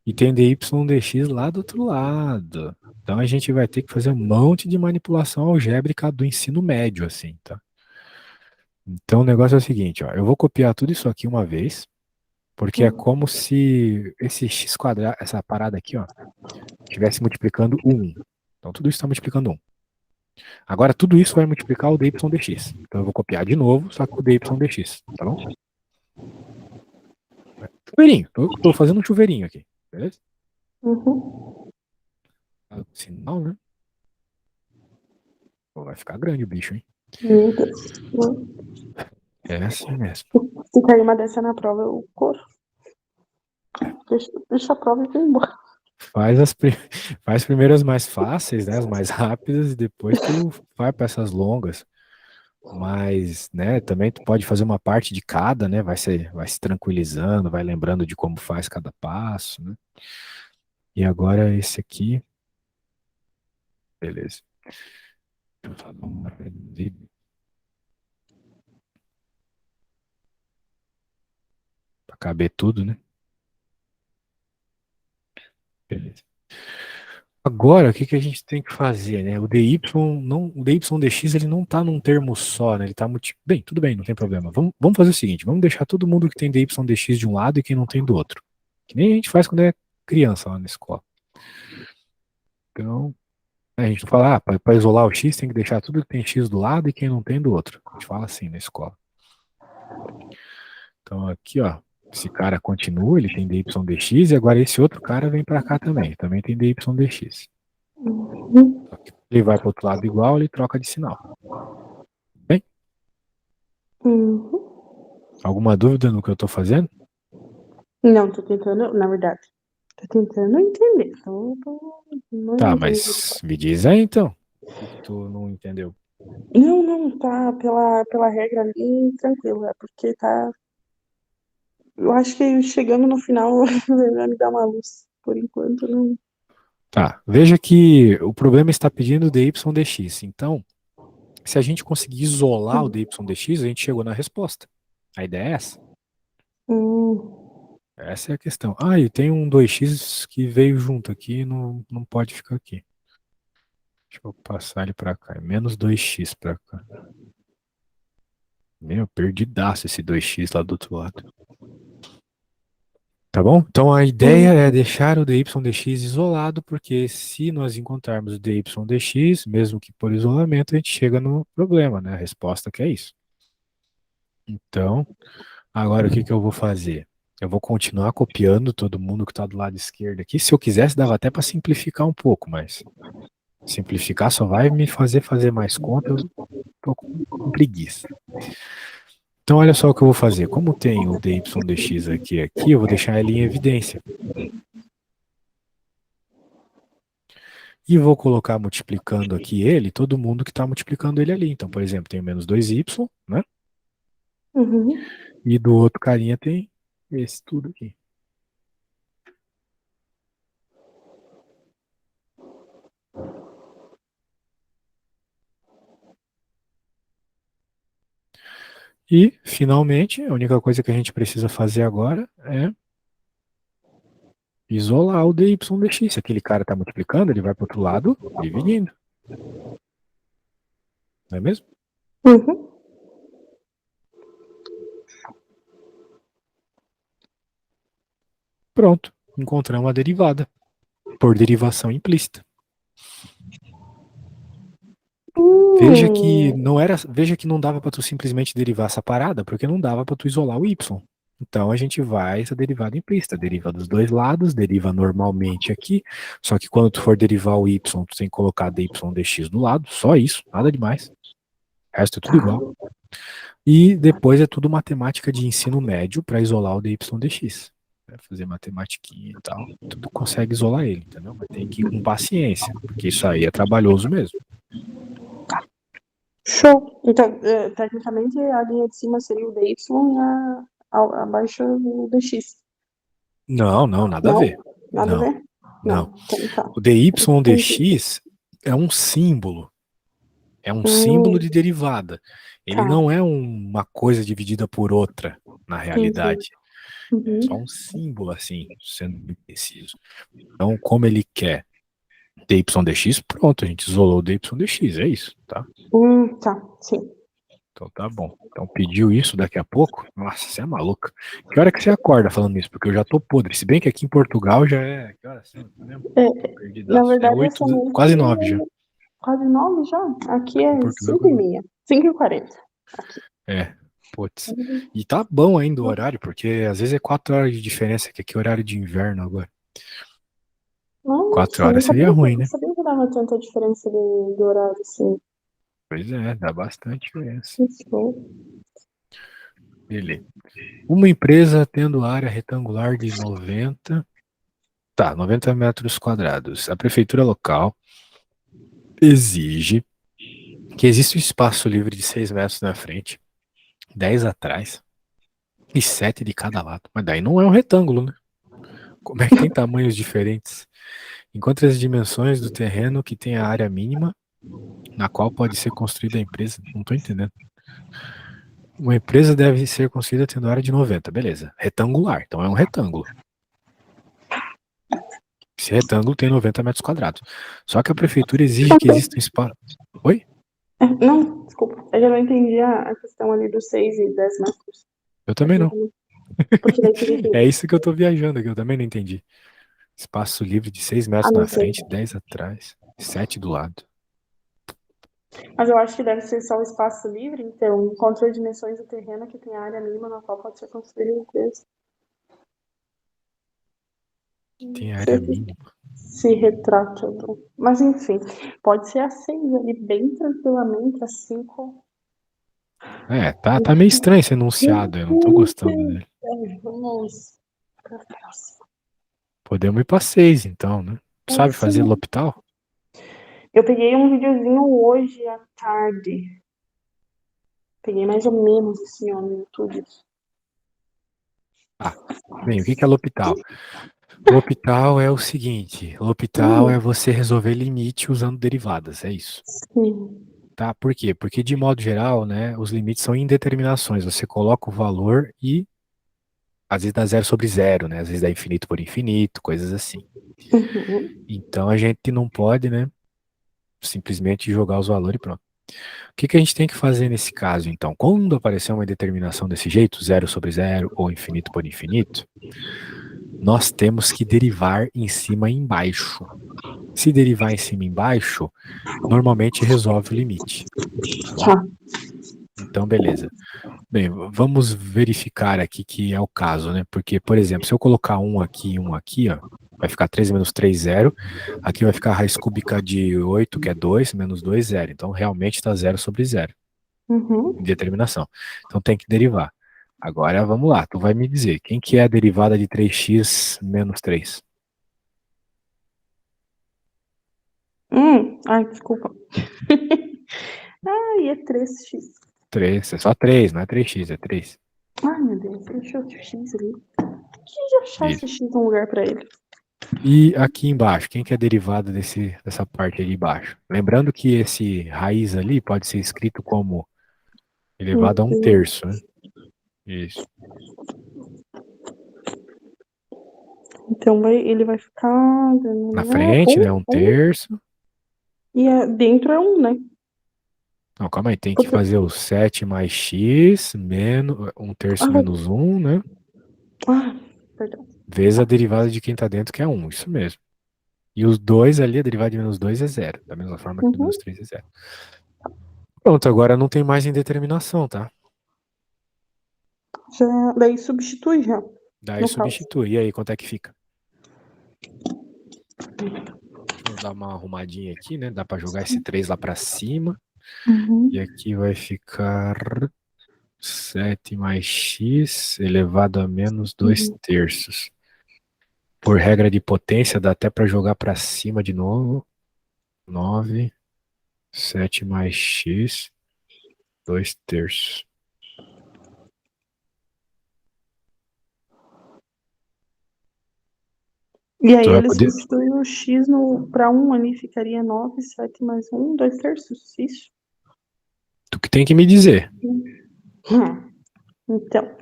E tem dy dx lá do outro lado. Então a gente vai ter que fazer um monte de manipulação algébrica do ensino médio, assim, tá? Então o negócio é o seguinte, ó, eu vou copiar tudo isso aqui uma vez, porque é como se esse x quadrado, essa parada aqui, ó, estivesse multiplicando o 1. Então tudo isso está multiplicando 1. Agora tudo isso vai multiplicar o dy dx. Então eu vou copiar de novo, só que com o dy dx, tá bom? Chuveirinho, tô fazendo um chuveirinho aqui, beleza? Uhum. Sinal, né? Pô, vai ficar grande o bicho, hein? Meu Deus. É assim mesmo. Se cair uma dessa na prova, eu corro. Deixa a prova e vou embora. Faz as, faz primeiro as mais fáceis, né? As mais rápidas, e depois tu vai para essas longas. Mas, né, também tu pode fazer uma parte de cada, né? Vai se tranquilizando, vai lembrando de como faz cada passo, né? E agora esse aqui, beleza. Pra caber tudo, né? Beleza. Agora, o que que a gente tem que fazer, né? O DYDX ele não tá num termo só, né? Ele tá bem, tudo bem, não tem problema. Vamos fazer o seguinte, vamos deixar todo mundo que tem DYDX de um lado e quem não tem do outro. Que nem a gente faz quando é criança lá na escola. Então, a gente não fala, para isolar o X tem que deixar tudo que tem X do lado e quem não tem do outro. A gente fala assim na escola. Então aqui, ó, esse cara continua, ele tem DYDX e agora esse outro cara vem para cá também, também tem DYDX. Uhum. Só que ele vai para outro lado igual, ele troca de sinal. Bem, Uhum. alguma dúvida no que eu tô fazendo? Não, tô tentando, na verdade, tô tentando entender. Não Tá, entendi. mas me diz aí então. O que que tu não entendeu? Não, não, tá pela regra ali, tranquilo. É porque tá. Eu acho que chegando no final vai me dar uma luz. Por enquanto, não. Tá, veja que o problema está pedindo DYDX. Então, se a gente conseguir isolar o DYDX, a gente chegou na resposta. A ideia é essa. Hum, Essa é a questão. Ah, e tem um 2x que veio junto aqui e não pode ficar aqui. Deixa eu passar ele pra cá. É menos 2x pra cá. Meu, perdidaço esse 2x lá do outro lado. Tá bom? Então a ideia hum, é deixar o dydx isolado, porque se nós encontrarmos o dydx, mesmo que por isolamento, a gente chega no problema, né? A resposta que é isso. Então, agora o que que eu vou fazer? Eu vou continuar copiando todo mundo que está do lado esquerdo aqui. Se eu quisesse, dava até para simplificar um pouco, mas simplificar só vai me fazer mais conta, eu tô com preguiça. Então, olha só o que eu vou fazer. Como tem o dydx aqui, eu vou deixar ele em evidência. E vou colocar multiplicando aqui ele, todo mundo que está multiplicando ele ali. Então, por exemplo, tem o menos 2y, né? uhum, E do outro carinha tem esse tudo aqui. E, finalmente, a única coisa que a gente precisa fazer agora é isolar o dydx. Se aquele cara está multiplicando, ele vai para o outro lado dividindo. Não é mesmo? uhum. Pronto. Encontramos a derivada, por derivação implícita. Hum, Veja que não dava para tu simplesmente derivar essa parada, porque não dava para tu isolar o y. Então a gente vai essa derivada implícita, deriva dos dois lados, deriva normalmente aqui, só que quando tu for derivar o y, tu tem que colocar dy dx do lado, só isso, nada demais. O resto é tudo tá. igual. E depois é tudo matemática de ensino médio para isolar o dy dx. Vai fazer matematiquinha e tal, tudo consegue isolar ele, entendeu? Mas tem que ir com paciência, porque isso aí é trabalhoso mesmo. Show. Então, tecnicamente, a linha de cima seria o DY e abaixo o DX. Não, não, nada a Não? ver. Nada a Não, ver? não. Não. Então tá. O dy Entendi. dx é um símbolo. É um símbolo Hum, de derivada. Ele tá. não é uma coisa dividida por outra, na Entendi. realidade. É só Uhum. um símbolo, assim, sendo bem preciso. Então, como ele quer dy dx, pronto, a gente isolou o dy dx, é isso, tá? Tá. Sim. Então tá bom. Então pediu isso daqui a pouco? Nossa, você é maluca. Que hora que você acorda falando isso? Porque eu já tô podre. Se bem que aqui em Portugal já é. Que horas são aqui mesmo? É, Tô na perdidaço. É verdade, oito, essa quase noite nove já. quase 9 já. Aqui Aqui em é Portugal é 5 e quase nove. meia. 5h40. Aqui. É, putz. E tá bom ainda o horário, porque às vezes é 4 horas de diferença, que aqui é horário de inverno agora. Quatro Nossa, horas seria ruim, não né? sabia que dava tanta diferença de horário assim. Pois é, dá bastante diferença. Show. Beleza. Uma empresa tendo área retangular de 90 metros quadrados. A prefeitura local exige que existe um espaço livre de 6 metros na frente, 10 atrás e 7 de cada lado. Mas daí não é um retângulo, né? Como é que tem tamanhos diferentes? Encontre as dimensões do terreno que tem a área mínima na qual pode ser construída a empresa. Não estou entendendo. Uma empresa deve ser construída tendo área de 90, beleza. Retangular, então é um retângulo. Esse retângulo tem 90 metros quadrados. Só que a prefeitura exige que exista um espaço. Oi? Não, desculpa. Eu já não entendi a questão ali dos 6 e 10 metros. Eu também não. Porque daí teria que. É isso que eu tô viajando aqui, eu também não entendi. Espaço livre de 6 Ah, metros não na sei. frente, 10 atrás, 7 do lado. Mas eu acho que deve ser só o espaço livre, então, encontre as dimensões do terreno que tem a área mínima na qual pode ser construída a empresa. Tem Sei área que mínima. se retrata. Mas enfim, pode ser a 6 ali, bem tranquilamente, a 5. É, tá meio estranho esse enunciado, eu não tô gostando dele. Vamos para a próxima. Podemos ir pra 6 então, né? Sabe fazer L'Hopital? Eu peguei um videozinho hoje à tarde. Peguei mais ou menos assim, ó, no YouTube. Ah, bem, o que é L'Hopital? L'Hopital é o seguinte, L'Hopital é Hum, você resolver limite usando derivadas, é isso. sim. Tá? Por quê? Porque de modo geral, né, os limites são indeterminações. Você coloca o valor e às vezes dá zero sobre zero, né? Às vezes dá infinito por infinito, coisas assim. Uhum. Então a gente não pode, né, simplesmente jogar os valores e pronto. O que que a gente tem que fazer nesse caso, então? Quando aparecer uma indeterminação desse jeito, zero sobre zero ou infinito por infinito, nós temos que derivar em cima e embaixo. Se derivar em cima e embaixo, normalmente resolve o limite, tá bom? Tá. Então, beleza. Bem, vamos verificar aqui que é o caso, né? Porque, por exemplo, se eu colocar um aqui, ó, vai ficar 3 menos 3, 0. Aqui vai ficar a raiz cúbica de 8, que é 2, menos 2, 0. Então, realmente está zero sobre zero, em Uhum. determinação. Então, tem que derivar. Agora, vamos lá. Tu vai me dizer, quem que é a derivada de 3x menos 3? Ai, desculpa. Ai, é 3x. 3, é só 3, não é 3x, é 3. Ai, meu Deus, deixa eu x ali. Quem já achar esse Isso. x um lugar pra ele? E aqui embaixo, quem que é a derivada dessa parte aí de baixo? Lembrando que esse raiz ali pode ser escrito como elevado a um Então, terço, né? Isso. ele vai ficar Na frente, né? Um um, terço. e dentro é 1, né? Não, calma aí, tem que Porque, fazer o 7 mais x, menos, um terço ah, menos um, né? ah, perdão. Vezes a derivada de quem tá dentro, que é um, isso mesmo. E os dois ali, a derivada de menos 2 é zero, da mesma forma que do menos Uhum. 3 é zero. Pronto, agora não tem mais indeterminação, tá? Daí substitui já, Daí no caso. substitui. E aí, quanto é que fica? Deixa eu dar uma arrumadinha aqui, né? Dá pra jogar esse 3 lá pra cima. E Uhum. aqui vai ficar 7 mais x elevado a menos 2 Uhum. terços. Por regra de potência, dá até para jogar para cima de novo. 9, 7 mais x, 2 terços. E Tu aí vai ele poder. substitui o x no, para 1 ali, ficaria 9 7 mais 1 2 terços, isso? Tu que tem que me dizer. Então,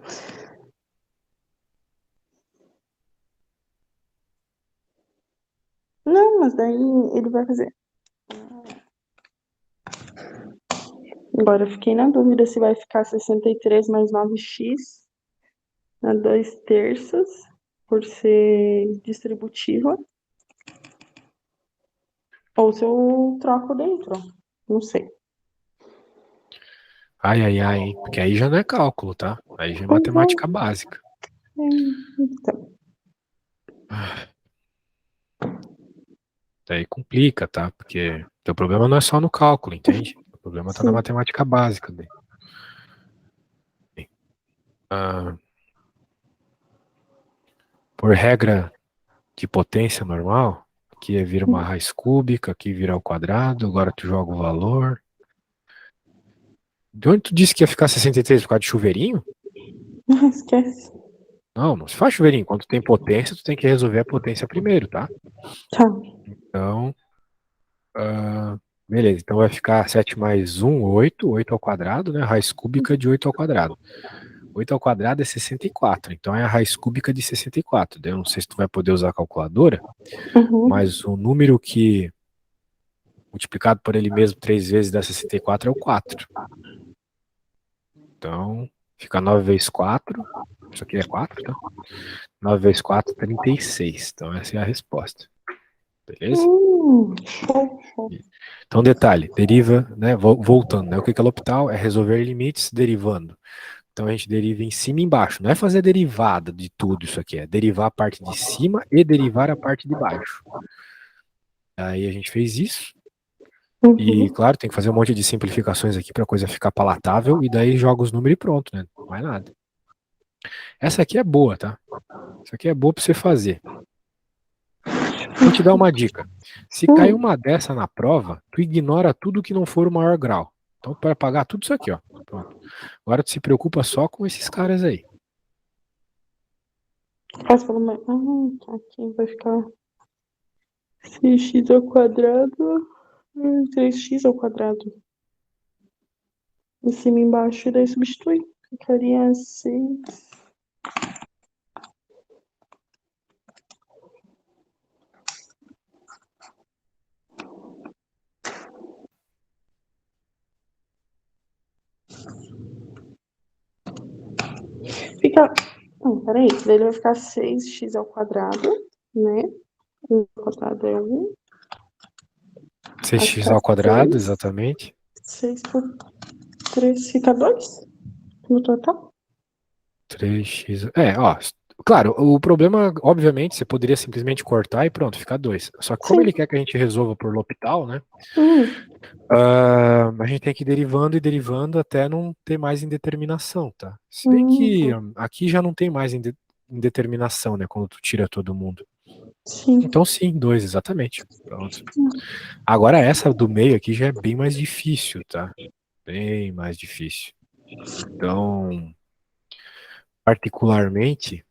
não, mas daí ele vai fazer. Agora eu fiquei na dúvida se vai ficar 63 mais 9x a 2 terços, por ser distributiva, ou se eu troco dentro. Não sei. Ai, ai, ai, hein? Porque aí já não é cálculo, tá? Aí já é Pois é. matemática básica. Então, Ah, daí complica, tá? Porque teu problema não é só no cálculo, entende? O problema tá na sim. matemática básica. Daí. Ah, por regra de potência normal, aqui vira uma raiz cúbica, aqui vira ao quadrado, agora tu joga o valor. De onde tu disse que ia ficar 63 por causa de chuveirinho? Esquece. Não, não se faz chuveirinho. Quando tu tem potência, tu tem que resolver a potência primeiro, tá? Tá. Então, beleza. Então vai ficar 7 mais 1, 8. 8 ao quadrado, né? Raiz cúbica de 8 ao quadrado. 8 ao quadrado é 64. Então é a raiz cúbica de 64. Eu não sei se tu vai poder usar a calculadora, Uhum. mas o número que multiplicado por ele mesmo 3 vezes dá 64 é o 4. Então, fica 9 vezes 4. Isso aqui é 4, tá? 9 vezes 4, 36. Então, essa é a resposta. Beleza? Show, show. Então, detalhe, deriva, né? Voltando, né? O que é L'Hopital? É resolver limites derivando. Então, a gente deriva em cima e embaixo. Não é fazer derivada de tudo isso aqui, é derivar a parte de cima e derivar a parte de baixo. Aí a gente fez isso. E, Uhum. claro, tem que fazer um monte de simplificações aqui para a coisa ficar palatável. E daí joga os números e pronto, né? Não mais nada. Essa aqui é boa, tá? Isso aqui é boa para você fazer. Vou te dar uma dica. Se cair Hum. uma dessa na prova, tu ignora tudo que não for o maior grau. Então, para pagar tudo isso aqui, ó. Pronto. Agora tu se preocupa só com esses caras aí. Faz pelo menos. Tá aqui vai ficar 6x ao quadrado. 3x ao quadrado. Em cima e embaixo, e daí substitui. Ficaria 6. Fica. Não, peraí. Daí ele vai ficar 6x ao quadrado, né? 1 ao quadrado é 1. Vai 6x ficar ao quadrado, 6. exatamente. 6 por 3 fica 2 no total. 3x. É, ó. Claro, o problema, obviamente, você poderia simplesmente cortar e pronto, fica 2. Só que como Sim. ele quer que a gente resolva por L'Hopital, né? Hum. A gente tem que ir derivando e derivando até não ter mais indeterminação, tá? Se bem que Uhum. aqui já não tem mais indeterminação, né? Quando tu tira todo mundo. Sim. Então sim, 2, exatamente. Pronto. Agora essa do meio aqui já é bem mais difícil, tá? Bem mais difícil. Então, particularmente,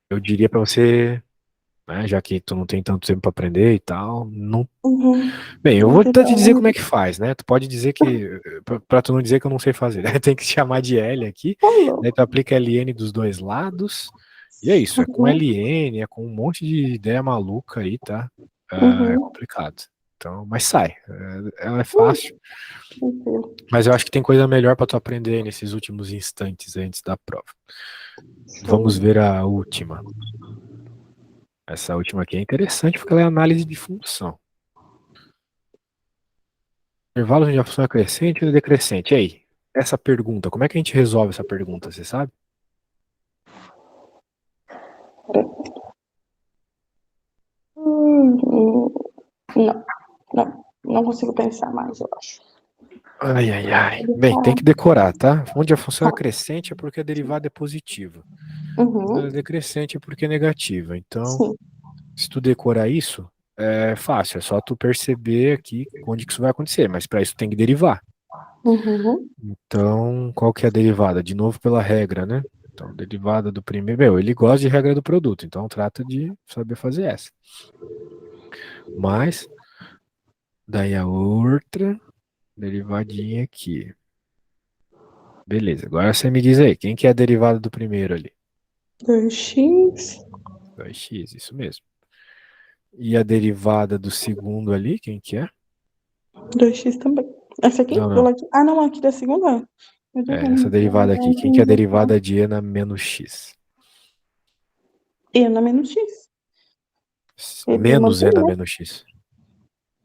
eu diria pra você, né, já que tu não tem tanto tempo pra aprender e tal, não. Uhum. Bem, eu vou até te dizer Material. como é que faz, né? Tu pode dizer que, pra tu não dizer que eu não sei fazer, né? Tem que chamar de L aqui, daí Falou. tu aplica LN dos dois lados, e é isso, é com Uhum. LN, é com um monte de ideia maluca aí, tá? É Uhum. complicado. Então, mas sai, ela é fácil. Tranquilo. Mas eu acho que tem coisa melhor para tu aprender aí nesses últimos instantes antes da prova. Vamos Show. ver a última. Essa última aqui é interessante porque ela é análise de função. Intervalos onde a função é crescente ou decrescente. E aí, essa pergunta, como é que a gente resolve essa pergunta, você sabe? Hum, não, não. Não consigo pensar mais, eu acho. Ai, ai, ai. Ele Bem, tem tá. que decorar, tá? Onde a função é Tá. crescente é porque a derivada é positiva. Quando ela é Uhum. decrescente é porque é negativa. Então, Sim. se tu decorar isso, é fácil. É só tu perceber aqui onde que isso vai acontecer. Mas para isso tem que derivar. Uhum. Então, qual que é a derivada? De novo pela regra, né? Então, derivada do primeiro. Meu, ele gosta de regra do produto, então trata de saber fazer essa. Mas, daí a outra derivadinha aqui. Beleza, agora você me diz aí, quem que é a derivada do primeiro ali? 2x. 2x, isso mesmo. E a derivada do segundo ali, quem que é? 2x também. Essa aqui? Não, Do não. lado... Ah, não, aqui da segunda? Eu tô É, essa vendo. derivada aqui. Quem que é a derivada de e na menos x? E na menos x. Ele Menos mantém, e na né? menos x.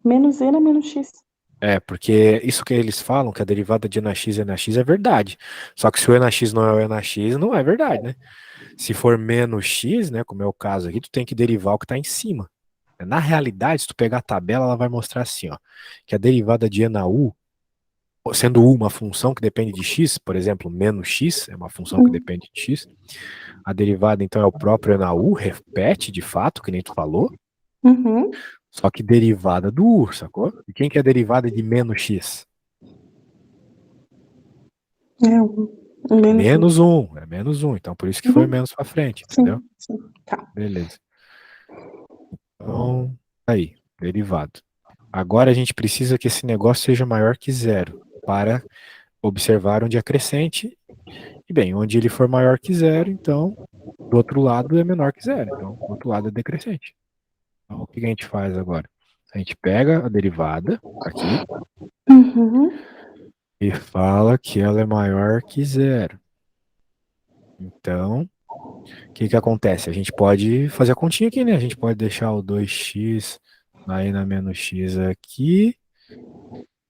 Menos e na menos x. É, porque isso que eles falam, que a derivada de NX e NX é verdade. Só que se o NX não é o NX, não é verdade, né? Se for menos x, né, como é o caso aqui, tu tem que derivar o que está em cima. Na realidade, se tu pegar a tabela, ela vai mostrar assim, ó, que a derivada de e na u, sendo u uma função que depende de x, por exemplo, menos x é uma função que depende de x, a derivada então é o próprio e na u, repete de fato, que nem tu falou, Uhum. só que derivada do u, sacou? E quem que é a derivada de menos x? É um menos um. É menos um. Então, por isso que foi Uhum. menos para frente, entendeu? Sim, sim. Tá. Beleza. Então, aí, derivado. Agora a gente precisa que esse negócio seja maior que zero para observar onde é crescente. E bem, onde ele for maior que zero, então do outro lado é menor que zero. Então, do outro lado é decrescente. Então, o que a gente faz agora? A gente pega a derivada aqui Uhum. e fala que ela é maior que zero. Então, o que acontece? A gente pode fazer a continha aqui, né? A gente pode deixar o 2x aí na menos x aqui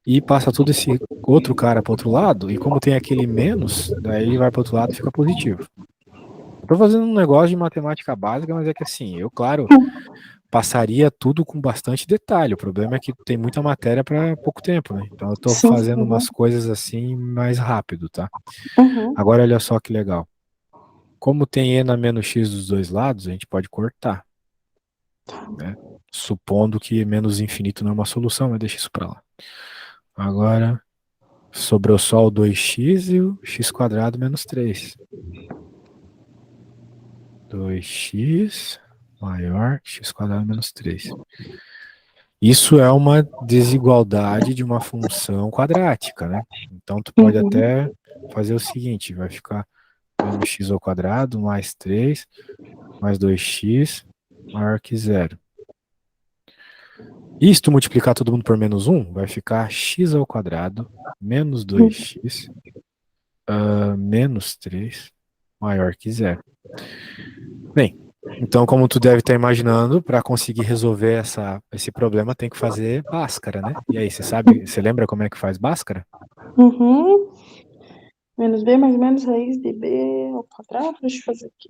e passa todo esse outro cara para outro lado. E como tem aquele menos, daí vai para outro lado e fica positivo. Eu tô fazendo um negócio de matemática básica, mas é que assim, eu, claro, passaria tudo com bastante detalhe. O problema é que tem muita matéria para pouco tempo, né? Então eu tô Sim, fazendo uhum. umas coisas assim mais rápido, tá? Uhum. Agora olha só que legal. Como tem e na menos x dos dois lados, a gente pode cortar, né? Supondo que menos infinito não é uma solução, mas deixa isso para lá. Agora sobrou só o 2x e o x quadrado menos 3. 2x maior que x quadrado menos 3. Isso é uma desigualdade de uma função quadrática, né? Então tu pode Uhum. até fazer o seguinte, vai ficar menos x ao quadrado mais 3 mais 2x maior que zero. E se tu multiplicar todo mundo por menos 1, vai ficar x ao quadrado menos 2x menos 3 maior que zero. Bem, então como tu deve estar imaginando, para conseguir resolver esse problema tem que fazer Bhaskara, né? E aí, você lembra como é que faz Bhaskara? Uhum. Menos b mais menos raiz de b ao quadrado. Deixa eu fazer aqui.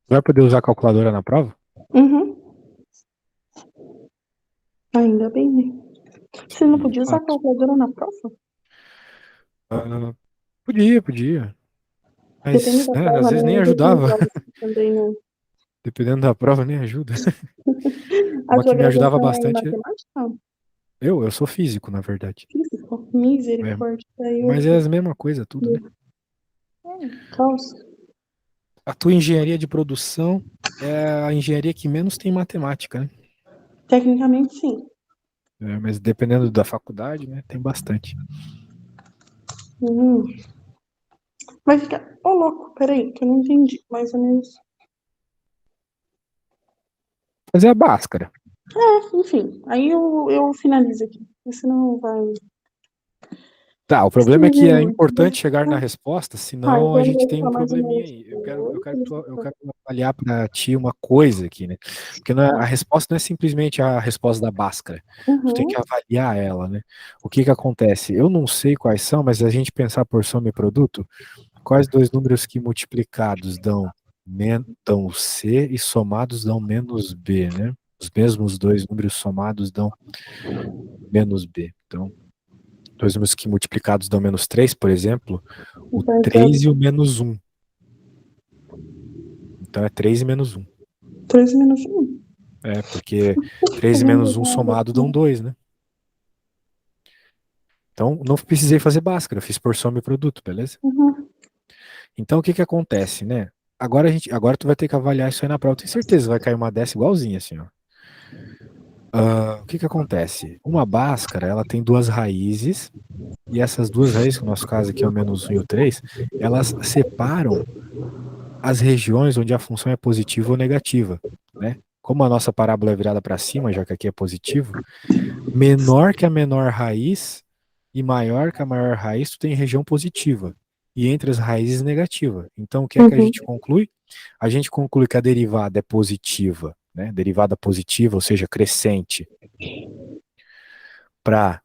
Vai poder usar a calculadora na prova? Uhum. Ainda bem, né? Você não Sim, podia usar a fato. calculadora na prova? Ah, podia. Depende Mas, da né, às prova, vezes nem né? Depende ajudava. também, né? Dependendo da prova, nem ajuda. A Uma sua que me ajudava graduação é em bastante. matemática? Eu sou físico, na verdade. Físico? É, Misericórdia. Daí eu. mas é a mesma coisa, tudo, né? Caos. A tua engenharia de produção é a engenharia que menos tem matemática, né? Tecnicamente, sim. É, mas dependendo da faculdade, né, tem bastante. Uhum. Vai ficar. Ô, louco, peraí, que eu não entendi. Mais ou menos. Mas é a Bhaskara. Enfim, aí eu finalizo aqui. Porque senão vai. Tá, o problema é que Estender é muito, né? importante chegar na resposta, Tá, senão a então gente vai tem ficar um mais ou probleminha menos aí. oito. Eu quero avaliar para ti uma coisa aqui, né? Porque Tá. a resposta não é simplesmente a resposta da Bhaskara. Tu tem que Uhum. avaliar ela, né? O que que acontece? Eu não sei quais são, mas a gente pensar por soma e produto, quais dois números que multiplicados dão C e somados dão menos B, né? Os mesmos dois números somados dão menos B. Então, dois números que multiplicados dão menos 3, por exemplo, o Então, 3 e o menos um. Então é 3 e menos um. 3 menos um. É, porque 3 e Fazendo menos um nada somado dão aqui. 2, né? Então não precisei fazer Bhaskara, eu fiz por soma e produto, beleza? Uhum. Então o que que acontece, né? Agora tu vai ter que avaliar isso aí na prova, eu tenho certeza, vai cair uma dessa igualzinha assim, ó. O que que acontece? Uma Bhaskara, ela tem duas raízes, e essas duas raízes, que no nosso caso aqui é o menos um e o 3, elas separam as regiões onde a função é positiva ou negativa, né? Como a nossa parábola é virada para cima, já que aqui é positivo, menor que a menor raiz e maior que a maior raiz, tu tem região positiva. E entre as raízes negativa. Então, o que é que a Uhum. gente conclui? A gente conclui que a derivada é positiva, né? Derivada positiva, ou seja, crescente, para.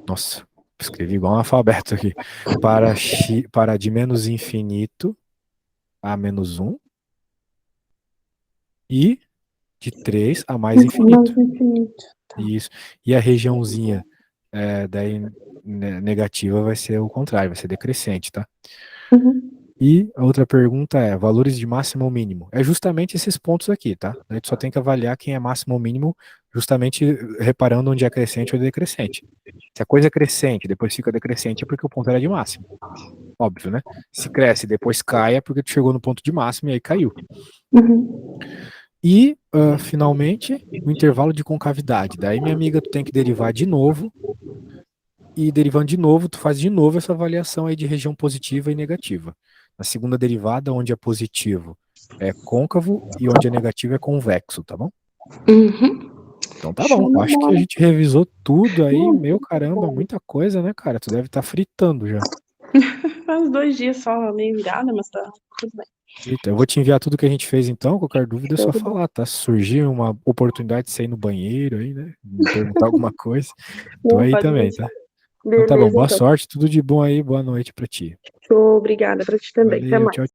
Nossa, escrevi igual um alfabeto aqui. Para de menos infinito a menos um e de 3 a mais Mais infinito. infinito. Tá. Isso. E a regiãozinha daí negativa vai ser o contrário, vai ser decrescente, tá? Uhum. E a outra pergunta é, valores de máximo ou mínimo? É justamente esses pontos aqui, tá? A gente só tem que avaliar quem é máximo ou mínimo, justamente reparando onde é crescente ou decrescente. Se a coisa é crescente, depois fica decrescente, é porque o ponto era de máximo. Óbvio, né? Se cresce e depois cai, é porque tu chegou no ponto de máximo e aí caiu. Uhum. E, finalmente, o intervalo de concavidade. Daí, minha amiga, tu tem que derivar de novo. E derivando de novo, tu faz de novo essa avaliação aí de região positiva e negativa. Na segunda derivada, onde é positivo é côncavo e onde é negativo é convexo, tá bom? Uhum. Então tá Show bom. de Acho que a bola. gente revisou tudo aí. Não, Meu caramba, muita coisa, né, cara? Tu deve estar fritando já. faz 2 dias só, meio virada, mas tá tudo bem. Eita, eu vou te enviar tudo que a gente fez então. Qualquer dúvida é Show só de bola. falar, tá? Se surgir uma oportunidade de sair no banheiro aí, né? Me perguntar alguma coisa, tô Não, aí pode também, deixar. tá? Então tá bom. Beleza, Boa então. sorte, tudo de bom aí. Boa noite pra ti. Show, obrigada pra ti também. Até Valeu, tchau. mais.